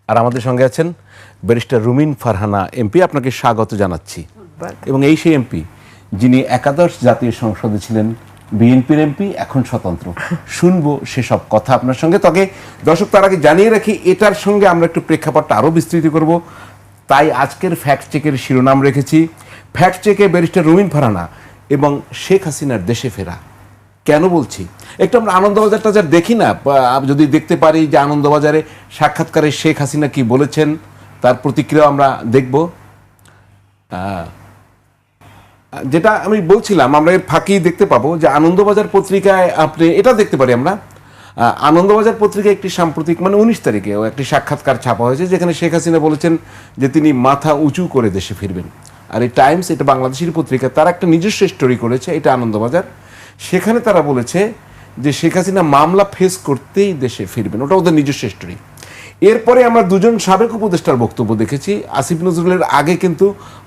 আর আমাদের সঙ্গে আছেন ব্যারিস্টার রুমিন ফারহানা এমপি। আপনাকে স্বাগত জানাচ্ছি। এবং এই সেই এমপি যিনি একাদশ জাতীয় সংসদে ছিলেন, বিএনপির এমপি, এখন স্বতন্ত্র। শুনবো সেসব কথা আপনার সঙ্গে। তবে দর্শক, তার আগে জানিয়ে রাখি, এটার সঙ্গে আমরা একটু প্রেক্ষাপটটা আরও বিস্তৃত করব। তাই আজকের ফ্যাক্ট চেকের শিরোনাম রেখেছি ফ্যাক্ট চেকে ব্যারিস্টার রুমিন ফারহানা এবং শেখ হাসিনার দেশে ফেরা। কেন বলছি, একটু আমরা আনন্দবাজারটা যা দেখি না, যদি দেখতে পারি যে আনন্দবাজারে সাক্ষাৎকারে শেখ হাসিনা কি বলেছেন, তার প্রতিক্রিয়া আমরা দেখব। যেটা আমি বলছিলাম, আমরা এর ফাঁকি দেখতে পাবো যে আনন্দবাজার পত্রিকায় আপনি এটা দেখতে পারি আমরা। আনন্দবাজার পত্রিকায় একটি সাম্প্রতিক, মানে 19 তারিখে একটি সাক্ষাৎকার ছাপা হয়েছে, যেখানে শেখ হাসিনা বলেছেন যে তিনি মাথা উঁচু করে দেশে ফিরবেন। আর এই টাইমস, এটা বাংলাদেশের পত্রিকা, তারা একটা নিজস্ব স্টোরি করেছে, এটা আনন্দবাজার। সেখানে তারা বলেছে যে শেখ হাসিনা মামলা ফেস করতেই দেশে ফিরবেন, ওটা ওদের নিজস্ব স্টোরি। এরপরে আমরা দুজন সাবেক উপদেষ্টার বক্তব্য দেখেছি। আসিফ নজরুলের আগে কিন্তু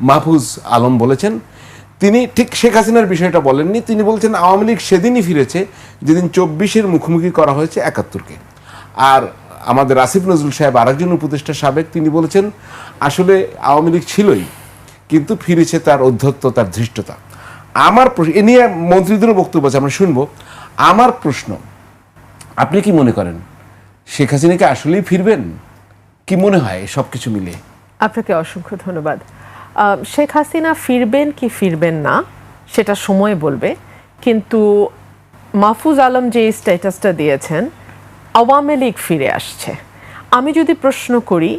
মাহফুজ আলম বলেছেন, তিনি ঠিক শেখ হাসিনার বিষয়টা বলেননি। তিনি বলছেন আওয়ামী লীগ সেদিনই ফিরেছে যেদিন 24-এর মুখোমুখি করা হয়েছে 71-কে। আর আমাদের আসিফ নজরুল সাহেব, আরেকজন উপদেষ্টা সাবেক, তিনি বলেছেন আসলে আওয়ামী লীগ ছিলই, কিন্তু ফিরেছে তার ঔদ্ধত্য, তার ধৃষ্টতা। আমার প্রশ্ন, এ নিয়ে মন্ত্রীদেরও বক্তব্য আছে, আমরা শুনবো। আমার প্রশ্ন, আপনি কি মনে করেন শেখ হাসিনাকে আসলেই ফিরবেন? কি মনে হয় সব কিছু মিলে? আপনাকে অসংখ্য ধন্যবাদ। শেখ হাসিনা ফিরবেন কি ফিরবেন না সেটা সময় বলবে, কিন্তু মাহফুজ আলম যে স্ট্যাটাসটা দিয়েছেন, আওয়ামী লীগ ফিরে আসছে। আমি যদি প্রশ্ন করি,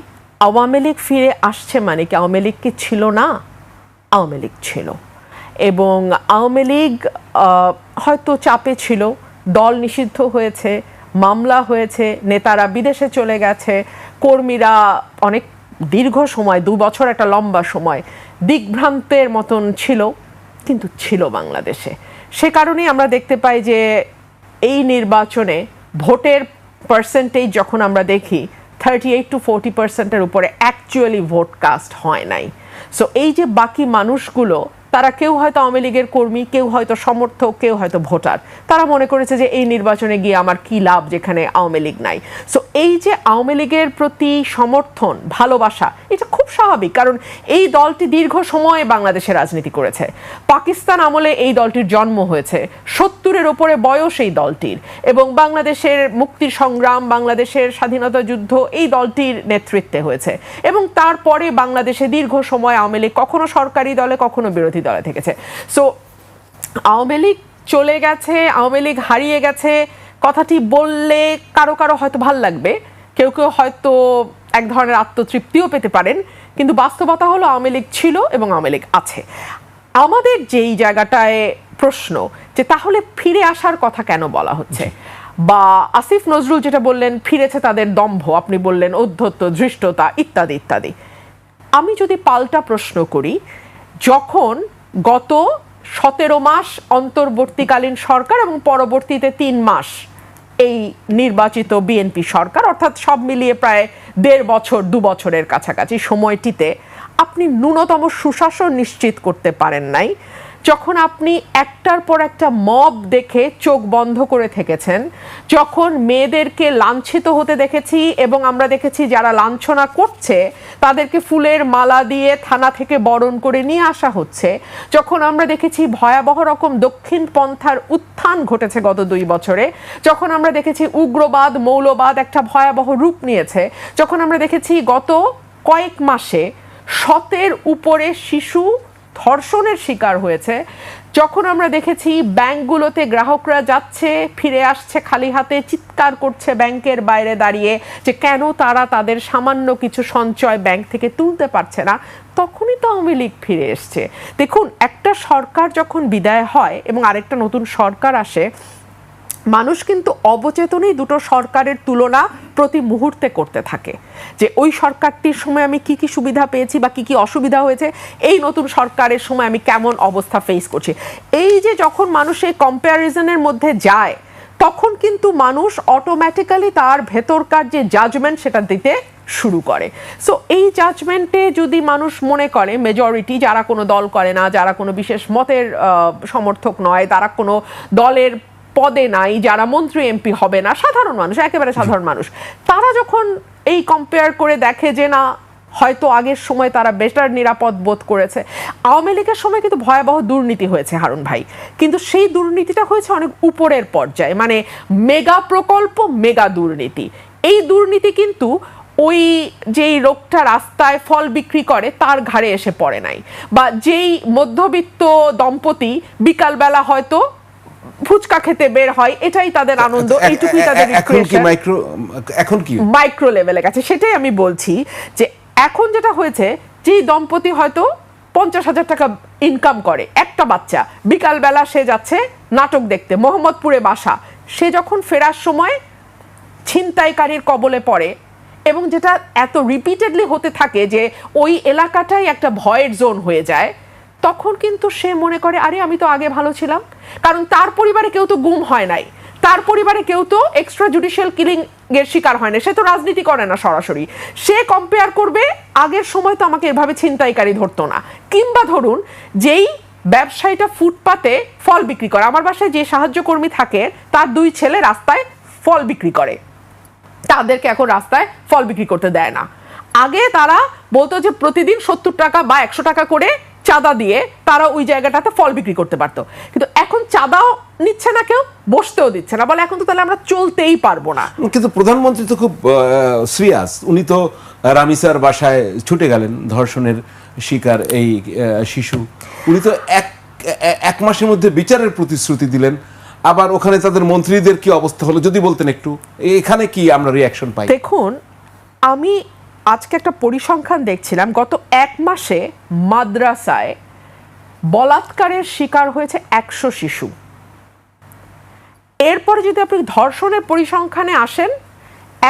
আওয়ামী লীগ ফিরে আসছে মানে কি আওয়ামী লীগ কি ছিল না? আওয়ামী লীগ ছিল, এবং আওয়ামী লীগ হয়তো চাপে ছিল, দল নিষিদ্ধ হয়েছে, মামলা হয়েছে, নেতারা বিদেশে চলে গেছে, কর্মীরা অনেক দীর্ঘ সময়, 2 বছর একটা লম্বা সময় দিগ্ভ্রান্তের মতন ছিল, কিন্তু ছিল বাংলাদেশে। সে কারণেই আমরা দেখতে পাই যে এই নির্বাচনে ভোটের পার্সেন্টেজ যখন আমরা দেখি 38 to 40% উপরে অ্যাকচুয়ালি ভোট কাস্ট হয় নাই। সো এই যে বাকি মানুষগুলো, তারা কেউ হয়তো আওয়ামী লীগের কর্মী, কেউ হয়তো সমর্থক, কেউ হয়তো ভোটার, তারা মনে করেছে যে এই নির্বাচনে গিয়ে আমার কি লাভ যেখানে আওয়ামী লীগ নাই। সো এই যে আওয়ামী লীগের প্রতি সমর্থন, ভালোবাসা, এটা খুব স্বাভাবিক, কারণ এই দলটি দীর্ঘ সময় বাংলাদেশে রাজনীতি করেছে। পাকিস্তান আমলে এই দলটির জন্ম হয়েছে, 70-এর ওপরে বয়স এই দলটির, এবং বাংলাদেশের মুক্তির সংগ্রাম, বাংলাদেশের স্বাধীনতা যুদ্ধ এই দলটির নেতৃত্বে হয়েছে। এবং তারপরে বাংলাদেশে দীর্ঘ সময় আওয়ামী লীগ কখনো সরকারি দলে, কখনো বিরোধী দলে থেকেছে। সো আওয়ামী লীগ চলে গেছে, আওয়ামী লীগ হারিয়ে গেছে কথাটি বললে কারো কারো হয়তো ভাল লাগবে, কেউ কেউ হয়তো এক ধরনের আত্মতৃপ্তিও পেতে পারেন, কিন্তু বাস্তবতা হলো আওয়ামী লীগ ছিল এবং আওয়ামী লীগ আছে। আমাদের যেই জায়গাটায় প্রশ্ন, যে তাহলে ফিরে আসার কথা কেন বলা হচ্ছে, বা আসিফ নজরুল যেটা বললেন ফিরেছে তাদের দম্ভ, আপনি বললেন ঔদ্ধত্য, ধৃষ্টতা, ইত্যাদি ইত্যাদি। আমি যদি পাল্টা প্রশ্ন করি, যখন গত 17 মাস অন্তর্বর্তীকালীন সরকার এবং পরবর্তীতে 3 মাস এই নির্বাচিত বিএনপি সরকার, অর্থাৎ সব মিলিয়ে প্রায় 1.5 বছর, 2 বছরের কাছাকাছি সময়টিতে আপনি ন্যূনতম সুশাসন নিশ্চিত করতে পারেন নাই, যখন আপনি একটার পর একটা মব দেখে চোখ বন্ধ করে থেকেছেন, যখন মেয়েদেরকে লাঞ্ছিত হতে দেখেছি এবং আমরা দেখেছি যারা লাঞ্ছনা করছে তাদেরকে ফুলের মালা দিয়ে থানা থেকে বরণ করে নিয়ে আসা হচ্ছে, যখন আমরা দেখেছি ভয়াবহ রকম দক্ষিণ পন্থার উত্থান ঘটেছে গত 2 বছরে, যখন আমরা দেখেছি উগ্রবাদ, মৌলবাদ একটা ভয়াবহ রূপ নিয়েছে, যখন আমরা দেখেছি গত কয়েক মাসে 100-এর উপরে শিশু ধর্ষণের শিকার হয়েছে, যখন আমরা দেখেছি ব্যাংকগুলোতে গ্রাহকরা যাচ্ছে, ফিরে আসছে খালি হাতে, চিৎকার করছে ব্যাংকের বাইরে দাঁড়িয়ে যে কেন তারা তাদের সামান্য কিছু সঞ্চয় ব্যাংক থেকে তুলতে পারছে না, তখনই তো আওয়ামী লীগ ফিরে এসছে। দেখুন, একটা সরকার যখন বিদায় হয় এবং আরেকটা নতুন সরকার আসে, মানুষ কিন্তু অবচেতনেই দুটো সরকারের তুলনা প্রতি মুহূর্তে করতে থাকে, যে ওই সরকারটির সময় আমি কি কি সুবিধা পেয়েছি বা কি কি অসুবিধা হয়েছে, এই নতুন সরকারের সময় আমি কেমন অবস্থা ফেস করছি। এই যে যখন মানুষ এই কম্প্যারিজনের মধ্যে যায়, তখন কিন্তু মানুষ অটোমেটিক্যালি তার ভেতরকার যে জাজমেন্ট সেটা দিতে শুরু করে। সো এই জাজমেন্টে যদি মানুষ মনে করে, মেজরিটি যারা কোনো দল করে না, যারা কোনো বিশেষ মতের সমর্থক নয়, তারা কোনো দলের পদে নাই, যারা মন্ত্রী এমপি হবে না, সাধারণ মানুষ, একেবারে সাধারণ মানুষ, তারা যখন এই কম্পেয়ার করে দেখে যে না হয়তো আগের সময় তারা বেটার নিরাপদ বোধ করেছে। আওয়ামী লীগের সময় কিন্তু ভয়াবহ দুর্নীতি হয়েছে হারুন ভাই, কিন্তু সেই দুর্নীতিটা হয়েছে অনেক উপরের পর্যায়ে, মানে মেগা প্রকল্প, মেগা দুর্নীতি। এই দুর্নীতি কিন্তু ওই যেই লোকটা রাস্তায় ফল বিক্রি করে তার ঘাড়ে এসে পড়ে নাই, বা যেই মধ্যবিত্ত দম্পতি বিকালবেলা হয়তো ফুচকা খেতে বের হয়, এটাই তাদের আনন্দ, এইটুকুই তাদের এখন কি মাইক্রো লেভেলে গেছে। সেটাই আমি বলছি যে এখন যেটা হয়েছে, যেই দম্পতি হয়তো 50,000 টাকা ইনকাম করে, একটা বাচ্চা, বিকালবেলা সে যাচ্ছে নাটক দেখতে, মোহাম্মদপুরে বাসা, সে যখন ফেরার সময় ছিনতাইকারীর কবলে পড়ে, এবং যেটা এত রিপিটেডলি হতে থাকে যে ওই এলাকাটাই একটা ভয়ের জোন হয়ে যায়, তখন কিন্তু সে মনে করে আরে আমি তো আগে ভালো ছিলাম, কারণ তার পরিবারে কেউ তো গুম হয় নাই, তার পরিবারে কেউ তো এক্সট্রা জুডিশিয়াল কিলিং এর শিকার হয় না, সে তো রাজনীতি করে না সরাসরি। সে কম্পেয়ার করবে আগের সময় তো আমাকে এভাবে ছিনতাইকারী ধরতো না। কিংবা ধরুন যেই ব্যবসায়ীটা ফুটপাতে ফল বিক্রি করে, আমার বাসায় যে সাহায্য কর্মী থাকে তার 2 ছেলে রাস্তায় ফল বিক্রি করে, তাদেরকে এখন রাস্তায় ফল বিক্রি করতে দেয় না। আগে তারা বলতো যে প্রতিদিন 70 টাকা বা 100 টাকা করে চাঁদা দিয়ে তারা ওই জায়গাটাতে ফল বিক্রি করতে পারতো, কিন্তু এখন চাঁদাও নিচ্ছে না কেউ, বসতেও দিচ্ছে না, বলে এখন তো তাহলে আমরা চলতেই পারবো না। কিন্তু প্রধানমন্ত্রী তো খুব সিরিয়াস, উনি তো রামিসার বাসায় ছুটে গেলেন, ধর্ষণের শিকার এই শিশু, উনি তো এক মাসের মধ্যে বিচারের প্রতিশ্রুতি দিলেন, আবার ওখানে তাদের মন্ত্রীদের কি অবস্থা হলো যদি বলতেন একটু, এখানে কি আমরা রিয়াকশন পাই? দেখুন, আমি আজকে একটা পরিসংখ্যান দেখছিলাম, গত 1 মাসে মাদ্রাসায় বলাৎকারের শিকার হয়েছে 100 শিশু। এরপরে যদি আপনি ধর্ষণের পরিসংখ্যানে আসেন,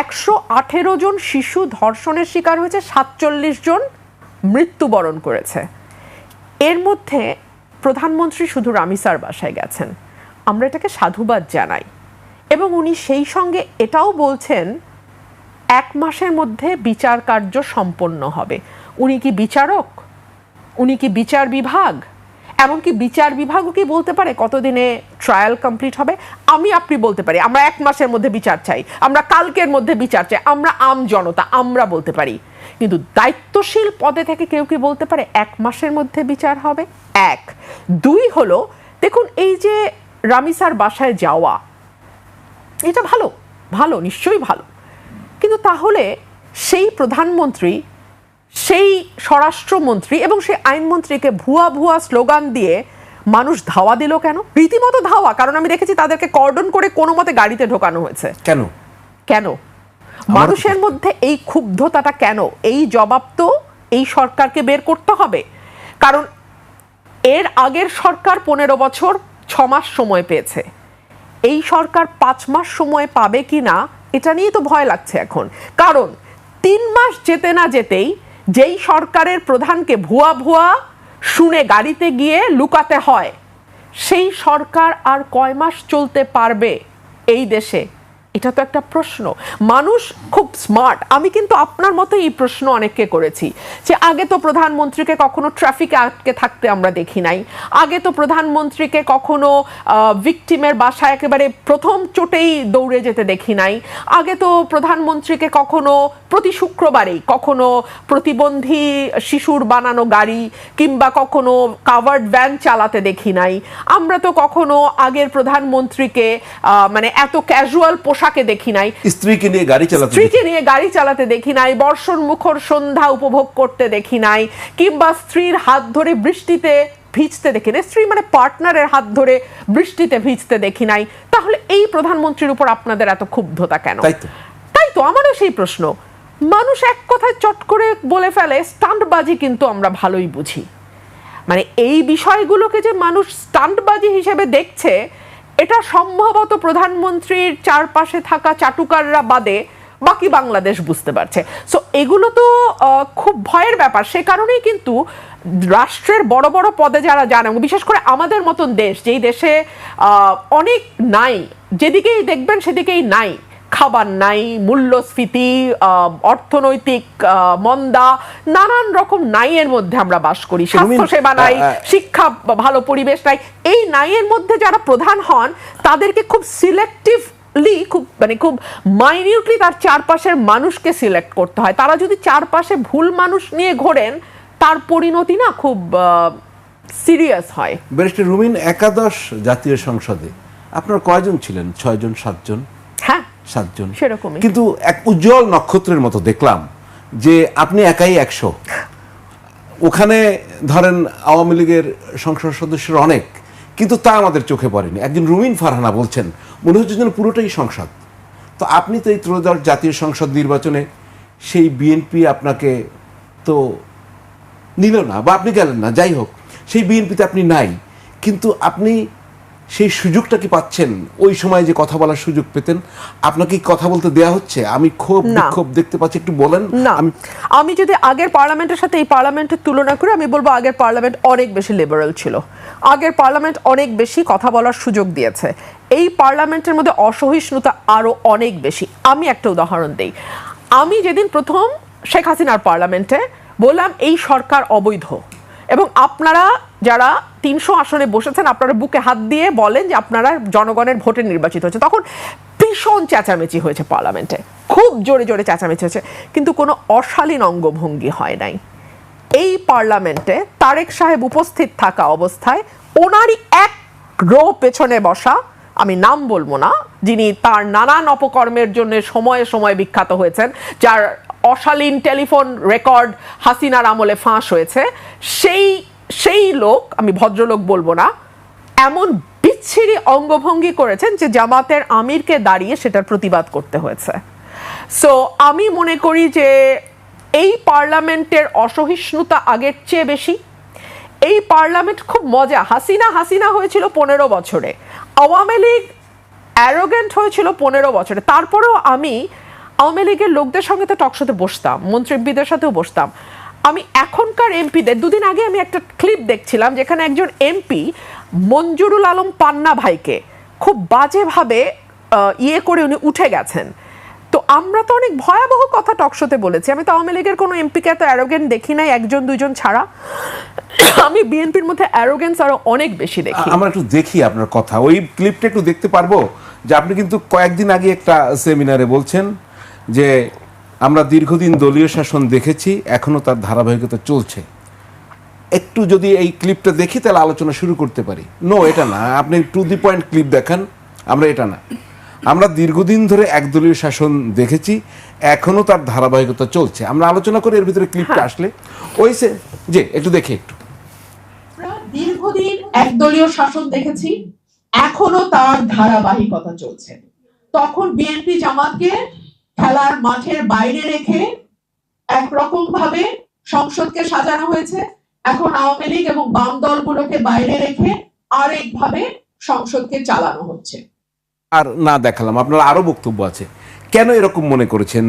118 জন শিশু ধর্ষণের শিকার হয়েছে, 47 জন মৃত্যুবরণ করেছে। এর মধ্যে প্রধানমন্ত্রী শুধু রামিসার বাসায় গেছেন, আমরা এটাকে সাধুবাদ জানাই, এবং উনি সেই সঙ্গে এটাও বলছেন 1 মাসের মধ্যে বিচার কার্য সম্পন্ন হবে। উনি কি বিচারক? উনি কি বিচার বিভাগ? এমনকি বিচার বিভাগও কি বলতে পারে কতদিনে ট্রায়াল কমপ্লিট হবে? আপনি বলতে পারি আমরা 1 মাসের মধ্যে বিচার চাই, আমরা কালকের মধ্যে বিচার চাই, আমরা আম জনতা আমরা বলতে পারি, কিন্তু দায়িত্বশীল পদে থেকে কেউ কি বলতে পারে 1 মাসের মধ্যে বিচার হবে? 1 2 হলো, দেখুন এই যে রামিসার বাসায় যাওয়া, এটা ভালো, ভালো, নিশ্চয়ই ভালো, কিন্তু তাহলে সেই প্রধানমন্ত্রী, সেই স্বরাষ্ট্রমন্ত্রী এবং সেই আইনমন্ত্রীকে ভুয়া ভুয়া স্লোগান দিয়ে মানুষ ধাওয়া দিল কেন? রীতিমতো ধাওয়া, কারণ আমি দেখেছি তাদেরকে কর্ডন করে কোনো মতে গাড়িতে ঢোকানো হয়েছে। কেন কেন মানুষের মধ্যে এই ক্ষুব্ধতাটা কেন? এই জবাব তো এই সরকারকে বের করতে হবে, কারণ এর আগের সরকার 15 বছর 6 মাস সময় পেয়েছে, এই সরকার 5 মাস সময় পাবে কিনা এটা নিয়ে তো ভয় লাগছে এখন, কারণ 3 মাস যেতে না যেতেই যেই সরকারের প্রধানকে ভুয়া ভুয়া শুনে গাড়িতে গিয়ে লুকাতে হয়, সেই সরকার আর কয় মাস চলতে পারবে এই দেশে? এটা তো একটা প্রশ্ন। মানুষ খুব স্মার্ট, আমি কিন্তু আপনার মতো এই প্রশ্ন অনেককে করেছি, যে আগে তো প্রধানমন্ত্রীকে কখনো ট্রাফিকে আটকে থাকতে আমরা দেখি নাই, আগে তো প্রধানমন্ত্রীকে কখনো ভিকটিমের বাসায় একেবারে প্রথম চোটেই দৌড়ে যেতে দেখি নাই, আগে তো প্রধানমন্ত্রীকে কখনো প্রতি শুক্রবারেই কখনো প্রতিবন্ধী শিশুর বানানো গাড়ি কিংবা কখনো কাভার্ড ভ্যান চালাতে দেখি নাই, আমরা তো কখনো আগের প্রধানমন্ত্রীকে মানে এত ক্যাজুয়াল পোশাকে দেখি নাই, স্ত্রীকে নিয়ে গাড়ি চালাতে দেখি নাই, বর্ষণ মুখর সন্ধ্যা উপভোগ করতে দেখি নাই, কিংবা স্ত্রীর হাত ধরে বৃষ্টিতে ভিজতে দেখি নাই, স্ত্রী মানে পার্টনারের হাত ধরে বৃষ্টিতে ভিজতে দেখি নাই। তাহলে এই প্রধানমন্ত্রীর উপর আপনাদের এত ক্ষুব্ধতা কেন? তাই তো আমারও সেই প্রশ্ন। মানুষ এক কথায় চট করে বলে ফেলে স্টান্টবাজি, কিন্তু আমরা ভালোই বুঝি, মানে এই বিষয়গুলোকে যে মানুষ স্টান্টবাজি হিসেবে দেখছে, এটা সম্ভবত প্রধানমন্ত্রীর চারপাশে থাকা চাটুকাররা বাদে বাকি বাংলাদেশ বুঝতে পারছে। সো এগুলো তো খুব ভয়ের ব্যাপার। সে কারণেই কিন্তু রাষ্ট্রের বড় বড় পদে যারা যান, বিশেষ করে আমাদের মতন দেশ, যেই দেশে অনেক নাই, যেদিকেই দেখবেন সেদিকেই নাই, খাবার নাই, মূল্যস্ফীতি, অর্থনৈতিক মন্দা, নানান রকম নাইয়ের মধ্যে আমরা বাস করি, স্বাস্থ্যসেবা নাই, শিক্ষা ভালো পরিবেশ নাই, এই নাইয়ের মধ্যে যারা প্রধান হন তাদেরকে খুব সিলেক্টিভ খুব মাইনিউটলি তার চারপাশের মানুষকে সিলেক্ট করতে হয়। তারা যদি চারপাশে ভুল মানুষ নিয়ে ঘোরেন, তার পরিণতি না খুব সিরিয়াস হয়। ব্যারিস্টার রুমিন, একাদশ জাতীয় সংসদে আপনার কয়জন ছিলেন? 6 জন, 7 জন? হ্যাঁ, 7 জন সেরকমই। কিন্তু এক উজ্জ্বল নক্ষত্রের মতো দেখলাম যে আপনি একাই 100। ওখানে ধরেন আওয়ামী লীগের সংসদ সদস্যের অনেক, কিন্তু তা আমাদের চোখে পড়েনি। একজন রুমিন ফারহানা বলছেন মনে হচ্ছে যেন পুরোটাই সংসদ। তো আপনি তো এই ত্রয়োদশ জাতীয় সংসদ নির্বাচনে সেই বিএনপি আপনাকে তো নিল না, বা আপনি গেলেন না, যাই হোক সেই বিএনপিতে আপনি নাই, কিন্তু আপনি সেই সুযোগটা কি পাচ্ছেন? ওই সময় যে কথা বলার সুযোগ পেতেন, আপনাকে কি কথা বলতে দেয়া হচ্ছে? আমি খুব বিক্ষোভ দেখতে পাচ্ছি, একটু বলেন। না, আমি যদি আগের পার্লামেন্টের সাথে এই পার্লামেন্টের তুলনা করি, আমি বলবো আগের পার্লামেন্ট অনেক বেশি লিবারেল ছিল। আগের পার্লামেন্ট অনেক বেশি কথা বলার সুযোগ দিয়েছে। এই পার্লামেন্টের মধ্যে অসহিষ্ণুতা আরো অনেক বেশি। আমি একটা উদাহরণ দেই। আমি যেদিন প্রথম শেখ হাসিনার পার্লামেন্টে বললাম এই সরকার অবৈধ, এবং আপনারা যারা 300 আসনে বসেছেন আপনারা বুকে হাত দিয়ে বলেন যে আপনারা জনগণের ভোটে নির্বাচিত হয়েছে, তখন ভীষণ চেঁচামেচি হয়েছে পার্লামেন্টে, খুব জোরে জোরে চেঁচামেচি হয়েছে, কিন্তু কোনো অশালীন অঙ্গভঙ্গি হয় নাই। এই পার্লামেন্টে তারেক সাহেব উপস্থিত থাকা অবস্থায় ওনারই এক রো পেছনে বসা, আমি নাম বলবো না, যিনি তার নানান অপকর্মের জন্য সময়ে সময়ে বিখ্যাত হয়েছেন, যার অশালীন টেলিফোন রেকর্ড হাসিনার আমলে ফাঁস হয়েছে, সেই লোক, আমি ভদ্রলোক বলবো না, এমন বিচ্ছিরি অঙ্গভঙ্গি করেছেন যে জামাতের আমিরকে দাঁড়িয়ে সেটার প্রতিবাদ করতে হয়েছে। সো আমি মনে করি যে এই পার্লামেন্টের অসহিষ্ণুতা আগের চেয়ে বেশি। এই পার্লামেন্ট খুব মজা। হাসিনা হয়েছিল 15 বছরে, আওয়ামী লীগ অ্যারোগেন্ট হয়েছিল 15 বছরে। তারপরেও আমি আওয়ামী লীগের লোকদের সঙ্গে তো টকশোতে বসতাম, মন্ত্রীদের সাথেও বসতাম। আমি এখনকার এমপিদের, দুদিন আগে আমি একটা ক্লিপ দেখছিলাম যেখানে একজন এমপি মঞ্জুরুল আলম পান্না ভাইকে খুব বাজেভাবে করে উনি উঠে গেছেন। তো আমরা তো অনেক ভয়াবহ কথা টকশোতে বলেছি। আমি তো আওয়ামী লীগের কোনো এমপিকে এত অ্যারোগেন্ট দেখি নাই, 1-2 ছাড়া। আমি বিএনপির মধ্যে অ্যারোগেন্স আরো অনেক বেশি দেখি। আমরা একটু দেখি আপনার কথা, ওই ক্লিপটা একটু দেখতে পারবো? যে আপনি কিন্তু কয়েকদিন আগে একটা সেমিনারে বলছেন যে আমরা দীর্ঘদিন দলীয় শাসন দেখেছি, এখনো তার ধারাবাহিকতা চলছে। একটু যদি এই ক্লিপটা দেখি তাহলে আলোচনা শুরু করতে পারি। নো, এটা না, আপনি টু দি পয়েন্ট ক্লিপ দেখান। আমরা এটা না, আমরা দীর্ঘদিন ধরে একদলীয় শাসন দেখেছি, এখনো তার ধারাবাহিকতা চলছে। আমরা আলোচনা করি এর ভিতরে ক্লিপটা আসলে ওই যে একটু দেখি। একটু দীর্ঘদিন একদলীয় শাসন দেখেছি, এখনো তার ধারাবাহিকতা চলছে। তখন বিএনপি জামাতকে খেলার মাঠের বাইরে রেখে একরকম ভাবে সংসদকে সাজানো হয়েছে, এখন আওয়ামী লীগ এবং বাম দলগুলোকে বাইরে রেখে আরেকভাবে সংসদকে চালানো হচ্ছে। আর না দেখালাম, আপনার আরো বক্তব্য আছে। কেন এরকম মনে করেছেন?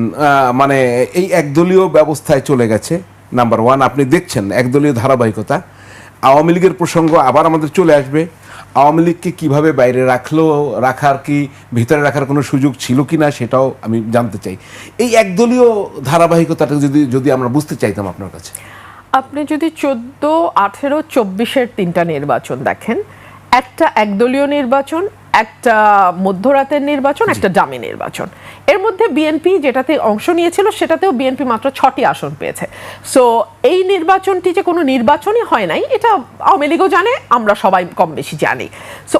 মানে এই একদলীয় ব্যবস্থায় চলে গেছে। নাম্বার 1, আপনি দেখছেন একদলীয় ধারাবাহিকতা। আওয়ামী লীগের প্রসঙ্গ আবার আমাদের চলে আসবে। আওয়ামী লীগকে কিভাবে বাইরে রাখার কি ভিতরে রাখার কোনো সুযোগ ছিল কি না সেটাও আমি জানতে চাই। এই একদলীয় ধারাবাহিকতাটা যদি আমরা বুঝতে চাইতাম আপনার কাছে। আপনি যদি 14, 18, 24-এর 3টা নির্বাচন দেখেন, একটা একদলীয় নির্বাচন, একটা মধ্যরাতের নির্বাচন, একটা ডামি নির্বাচন। এর মধ্যে বিএনপি যেটাতে অংশ নিয়েছিল সেটাতেও বিএনপি মাত্র 6টি আসন পেয়েছে। সো এই নির্বাচনটি যে কোনো নির্বাচনই হয় নাই, এটা আওয়ামী লীগও জানে, আমরা সবাই কম বেশি জানি। সো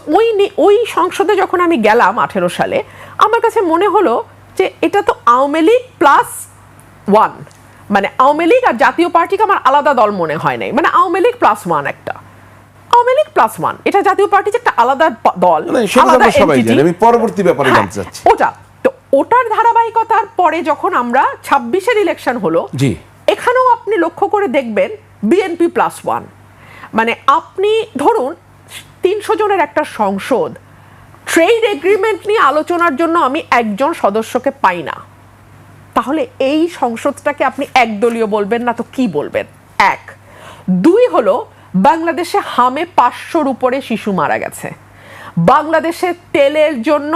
ওই সংসদে যখন আমি গেলাম 18 সালে, আমার কাছে মনে হলো যে এটা তো আওয়ামী লীগ +1, মানে আওয়ামী লীগ আর জাতীয় পার্টিকে আমার আলাদা দল মনে হয় নাই, মানে আওয়ামী লীগ +1, একটা আওয়ামী লীগ +1, এটা জাতীয় পার্টি যে একটা আলাদা দল, আলাদা এন্টিটি। আমি পরবর্তী ব্যাপারে জানতে চাচ্ছি ওটার ধারাবাহিকতার পরে যখন আমরা 26-এর ইলেকশন হলো, এখানেও আপনি লক্ষ্য করে দেখবেন বিএনপি +1। মানে আপনি ধরুন 300 জনের একটা সংসদ, ট্রেড এগ্রিমেন্ট নিয়ে আলোচনার জন্য আমি একজন সদস্যকে পাই না, তাহলে এই সংসদটাকে আপনি একদলীয় বলবেন না তো কি বলবেন? 1, 2 হলো বাংলাদেশে হামে 500-র উপরে শিশু মারা গেছে। বাংলাদেশে তেলের জন্য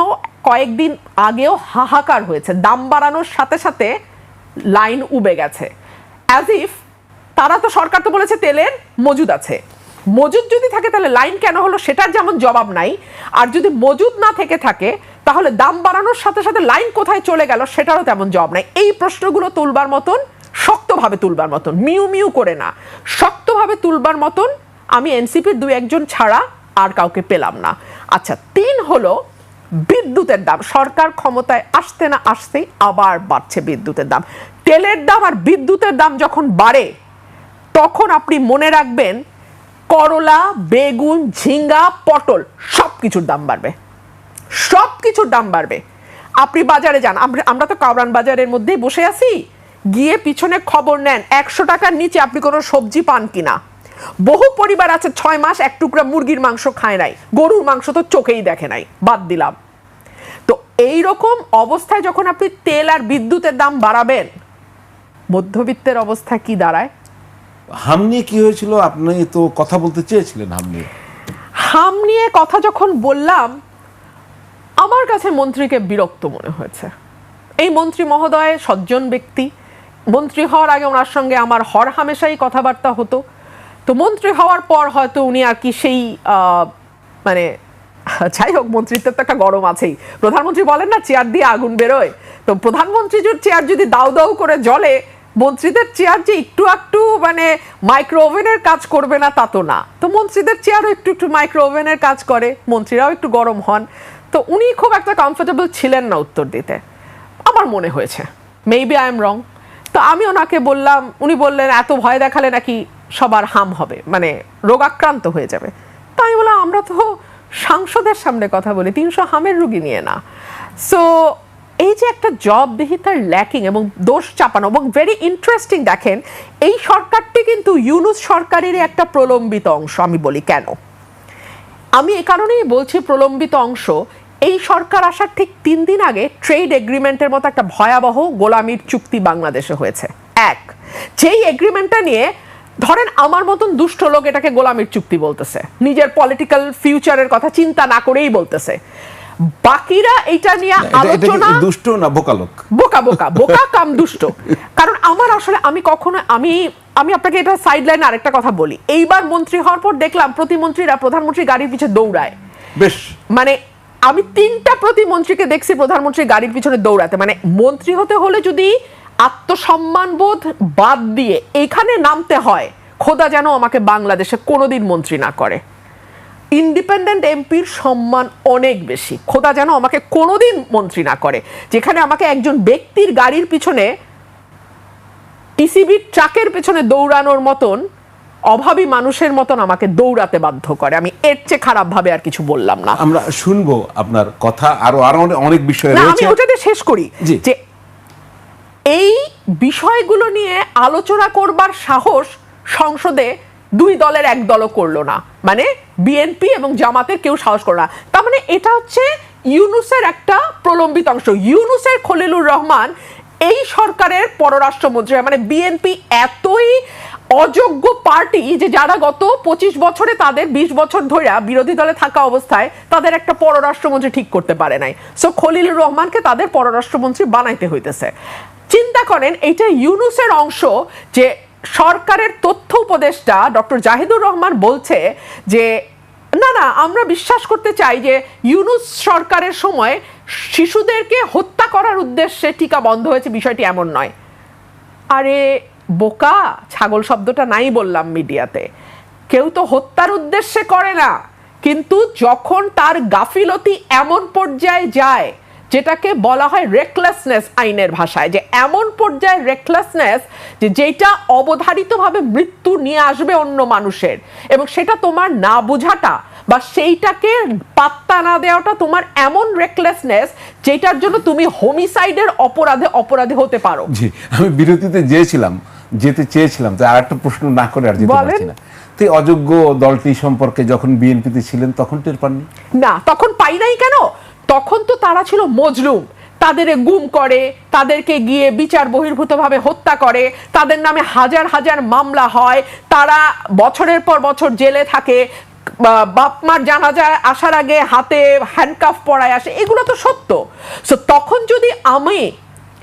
কয়েকদিন আগেও হাহাকার হয়েছে, দাম বাড়ানোর সাথে সাথে লাইন উবে গেছে। অ্যাজ ইফ তারা তো, সরকার তো বলেছে তেলের মজুদ আছে, মজুদ যদি থাকে তাহলে লাইন কেন হলো সেটার যেমন জবাব নাই। আর যদি মজুদ না থেকে থাকে তাহলে দাম বাড়ানোর সাথে সাথে লাইন কোথায় চলে গেল সেটারও তেমন জবাব নাই। এই প্রশ্নগুলো তুলবার মতন, শক্তভাবে তুলবার মতন, মিউ মিউ করে না, শক্তভাবে তুলবার মতন আমি এনসিপির 2-1 ছাড়া আর কাউকে পেলাম না। আচ্ছা, 3 হলো বিদ্যুতের দাম। সরকার ক্ষমতায় আসতে না আসতেই আবার বাড়ছে বিদ্যুতের দাম। তেলের দাম আর বিদ্যুতের দাম যখন বাড়ে তখন আপনি মনে রাখবেন করলা, বেগুন, ঝিঙ্গা, পটল সব কিছুর দাম বাড়বে, সব কিছুর দাম বাড়বে। আপনি বাজারে যান, আমরা তো কাউরান বাজারের মধ্যেই বসে আছি, গিয়ে পিছনে খবর নেন 100 টাকার নিচে আপনি কোনো সবজি পান কিনা। বহু পরিবার আছে 6 মাস এক টুকরা মুরগির মাংস খায় নাই, গরুর মাংস তো চোখেই দেখে নাই, বাদ দিলাম। তো এই রকম অবস্থায় যখন আপনি তেল আর বিদ্যুতের দাম বাড়াবেন, মধ্যবিত্তের অবস্থা কি দাঁড়ায়? হাম নিয়ে কি হয়েছিল? আপনি তো কথা বলতে চেয়েছিলেন হাম নিয়ে। হাম নিয়ে কথা যখন বললাম, আমার কাছে মন্ত্রীকে বিরক্ত মনে হয়েছে। এই মন্ত্রী মহোদয় সজ্জন ব্যক্তি, মন্ত্রী হওয়ার আগে ওনার সঙ্গে আমার হর হামেশাই কথাবার্তা হতো। তো মন্ত্রী হওয়ার পর হয়তো উনি আর কি সেই মানে যাই হোক, মন্ত্রিত্বের তো একটা গরম আছেই। প্রধানমন্ত্রী বলেন না চেয়ার দিয়ে আগুন বেরোয়, তো প্রধানমন্ত্রীর চেয়ার যদি দাউ দাউ করে জ্বলে, মন্ত্রীদের চেয়ার যে একটু একটু মানে মাইক্রো ওভেনের কাজ করবে না তা তো না। তো মন্ত্রীদের চেয়ারও একটু একটু মাইক্রো ওভেনের কাজ করে, মন্ত্রীরাও একটু গরম হন। তো উনি খুব একটা কমফোর্টেবল ছিলেন না উত্তর দিতে, আমার মনে হয়েছে। মেবি আই এম রং। তো আমি ওনাকে বললাম, উনি বললেন এত ভয় দেখালে নাকি সবার হাম হবে, মানে রোগাক্রান্ত হয়ে যাবে। তাই আমি বললাম আমরা তো সাংসদের সামনে কথা বলি, 300 হামের রুগী নিয়ে না। সো এই যে একটা জবাবদিহিতার ল্যাকিং এবং দোষ চাপানো, এবং ভেরি ইন্টারেস্টিং, দেখেন এই সরকারটি কিন্তু ইউনূস সরকারের একটা প্রলম্বিত অংশ। আমি বলি কেন, আমি এ কারণেই বলছি প্রলম্বিত অংশ। এই সরকার আসার ঠিক 3 দিন আগে ট্রেড এগ্রিমেন্টের মতো একটা ভয়াবহ গোলামির চুক্তি বাংলাদেশে হয়েছে। যেই এগ্রিমেন্টটা নিয়ে ধরেন আমার মতন দুষ্ট লোক এটাকে গোলামির চুক্তি বলতেছে, নিজের পলিটিক্যাল ফিউচারের কথা চিন্তা না করেই বলতেছে। বাকিরা এটা নিয়ে আলোচনা, দুষ্ট না বোকা লোক, বোকা বোকা বোকা কাম দুষ্ট। কারণ আমার আসলে আমি কখনো আমি আপনাকে এটা সাইডলাইনে আরেকটা কথা বলি, এইবার মন্ত্রী হওয়ার পর দেখলাম প্রতিমন্ত্রীরা প্রধানমন্ত্রী গাড়ির পিছনে দৌড়ায়। বেশ, মানে আমি 3টা প্রতিমন্ত্রীকে দেখছি প্রধানমন্ত্রী গাড়ির পিছনে দৌড়াতে। মানে মন্ত্রী হতে হলে যদি আত্মসম্মানবোধ বাদ দিয়ে এখানে নামতে হয়, খোদা যেন আমাকে বাংলাদেশে কোনোদিন মন্ত্রী না করে। ইন্ডিপেন্ডেন্ট এমপির সম্মান অনেক বেশি, খোদা যেন আমাকে কোনোদিন মন্ত্রী না করে, যেখানে আমাকে একজন ব্যক্তির গাড়ির পিছনে, টিসিবির ট্রাকের পিছনে দৌড়ানোর মতন, অভাবী মানুষের মতন আমাকে দৌড়াতে বাধ্য করে। আমি এর চেয়ে খারাপ ভাবে আর কিছু বললাম না। আমরা শুনবো আপনার কথা, আরো অনেক বিষয় না, রয়েছে। আমি ওটাতে শেষ করি যে এই বিষয়গুলো নিয়ে আলোচনা করবার সাহস সংসদে 2 দলের এক দলও করলো না, মানে বিএনপি এবং জামাতের কেউ সাহস করলো না। তার মানে এটা হচ্ছে ইউনূসের একটা প্রলম্বিত অংশ। ইউনূসের খলিলুর রহমান এই সরকারের পররাষ্ট্রমন্ত্রী, মানে বিএনপি এতই অযোগ্য পার্টি যে যারা গত 25 বছরে তাদের 20 বছর ধরে বিরোধী দলে থাকা অবস্থায় তাদের একটা পররাষ্ট্রমন্ত্রী ঠিক করতে পারে নাই। সো খলিলুর রহমানকে তাদের পররাষ্ট্রমন্ত্রী বানাইতে হইতেছে। চিন্তা করেন এইটা ইউনূসের অংশ, যে সরকারের তথ্য উপদেষ্টা ডক্টর জাহিদুর রহমান বলছে যে না না, আমরা বিশ্বাস করতে চাই যে ইউনূস সরকারের সময় শিশুদেরকে হত্যা করার উদ্দেশ্যে টিকা বন্ধ হয়েছে, বিষয়টি এমন নয়। আরে বোকা, ছাগল শব্দটা নাই বললাম মিডিয়াতে, কেউ তো হত্যার উদ্দেশ্যে করে না, কিন্তু যখন তার গাফিলতি এমন পর্যায়ে যায়, যেটাকে বলা হয় রেকলেসনেস আইনের ভাষায়, যে এমন পর্যায়ে রেকলেসনেস যে যেটা অবধারিতভাবে মৃত্যু নিয়ে আসবে অন্য মানুষের, এবং সেটা তোমার না বোঝাটা বা সেইটাকে পাত্তা না দেওয়াটা তোমার এমন রেকলেসনেস যেটার জন্য তুমি হোমিসাইডের অপরাধী হতে পারো। জি, আমি বিরতিতে যেতে চেয়েছিলাম, তো আর একটা প্রশ্ন না করে আর যেতে পারছি না। তো অযোগ্য দলটি সম্পর্কে যখন বিএনপিতে ছিলেন তখন টের পাননি? না, তখন পাই নাই। কেন? তখন তো তারা ছিল মজলুম, তাদের গুম করে, তাদেরকে গিয়ে বিচার বহির্ভূতভাবে হত্যা করে, তাদের নামে হাজার হাজার মামলা হয়, তারা বছরের পর বছর জেলে থাকে, বাপমার জানাজা আসার আগে হাতে হ্যান্ডকাফ পরায় আসে, এগুলো তো সত্য। সো তখন যদি আমি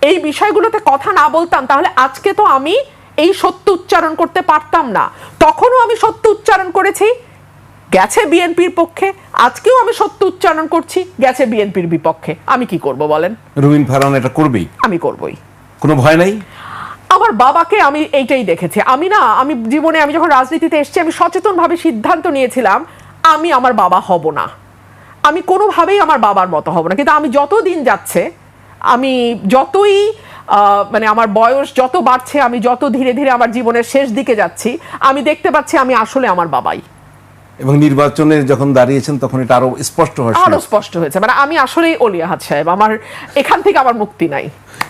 এই বিষয়গুলোতে কথা না বলতাম, তাহলে আজকে তো আমি এই সত্য উচ্চারণ করতে পারতাম না। তখনও আমি সত্য উচ্চারণ করেছি, গেছে বিএনপির পক্ষে, আজকেও আমি সত্য উচ্চারণ করছি, গেছে বিএনপির বিপক্ষে, আমি কি করব বলেন? রুমিন ফারহানা এটা করবেই, আমি করবই, কোনো ভয় নাই। আমার বাবাকে আমি এইটাই দেখেছি। আমি জীবনে আমি যখন রাজনীতিতে এসেছি আমি সচেতনভাবে সিদ্ধান্ত নিয়েছিলাম আমি আমার বাবা হব না, আমি কোনোভাবেই আমার বাবার মতো হব না। কিন্তু আমি যত দিন যাচ্ছে, আমি যতই মানে আমার বয়স যত বাড়ছে, আমি যত ধীরে ধীরে আমার জীবনের শেষ দিকে যাচ্ছি, আমি দেখতে পাচ্ছি আমি আসলে আমার বাবাই। এবং নির্বাচনে যখন দাঁড়িয়েছেন তখন এটা আরো স্পষ্ট আরো স্পষ্ট হয়েছে, মানে আমি আসলেই অলি আহাদ সাহেব, আমার এখান থেকে আমার মুক্তি নাই।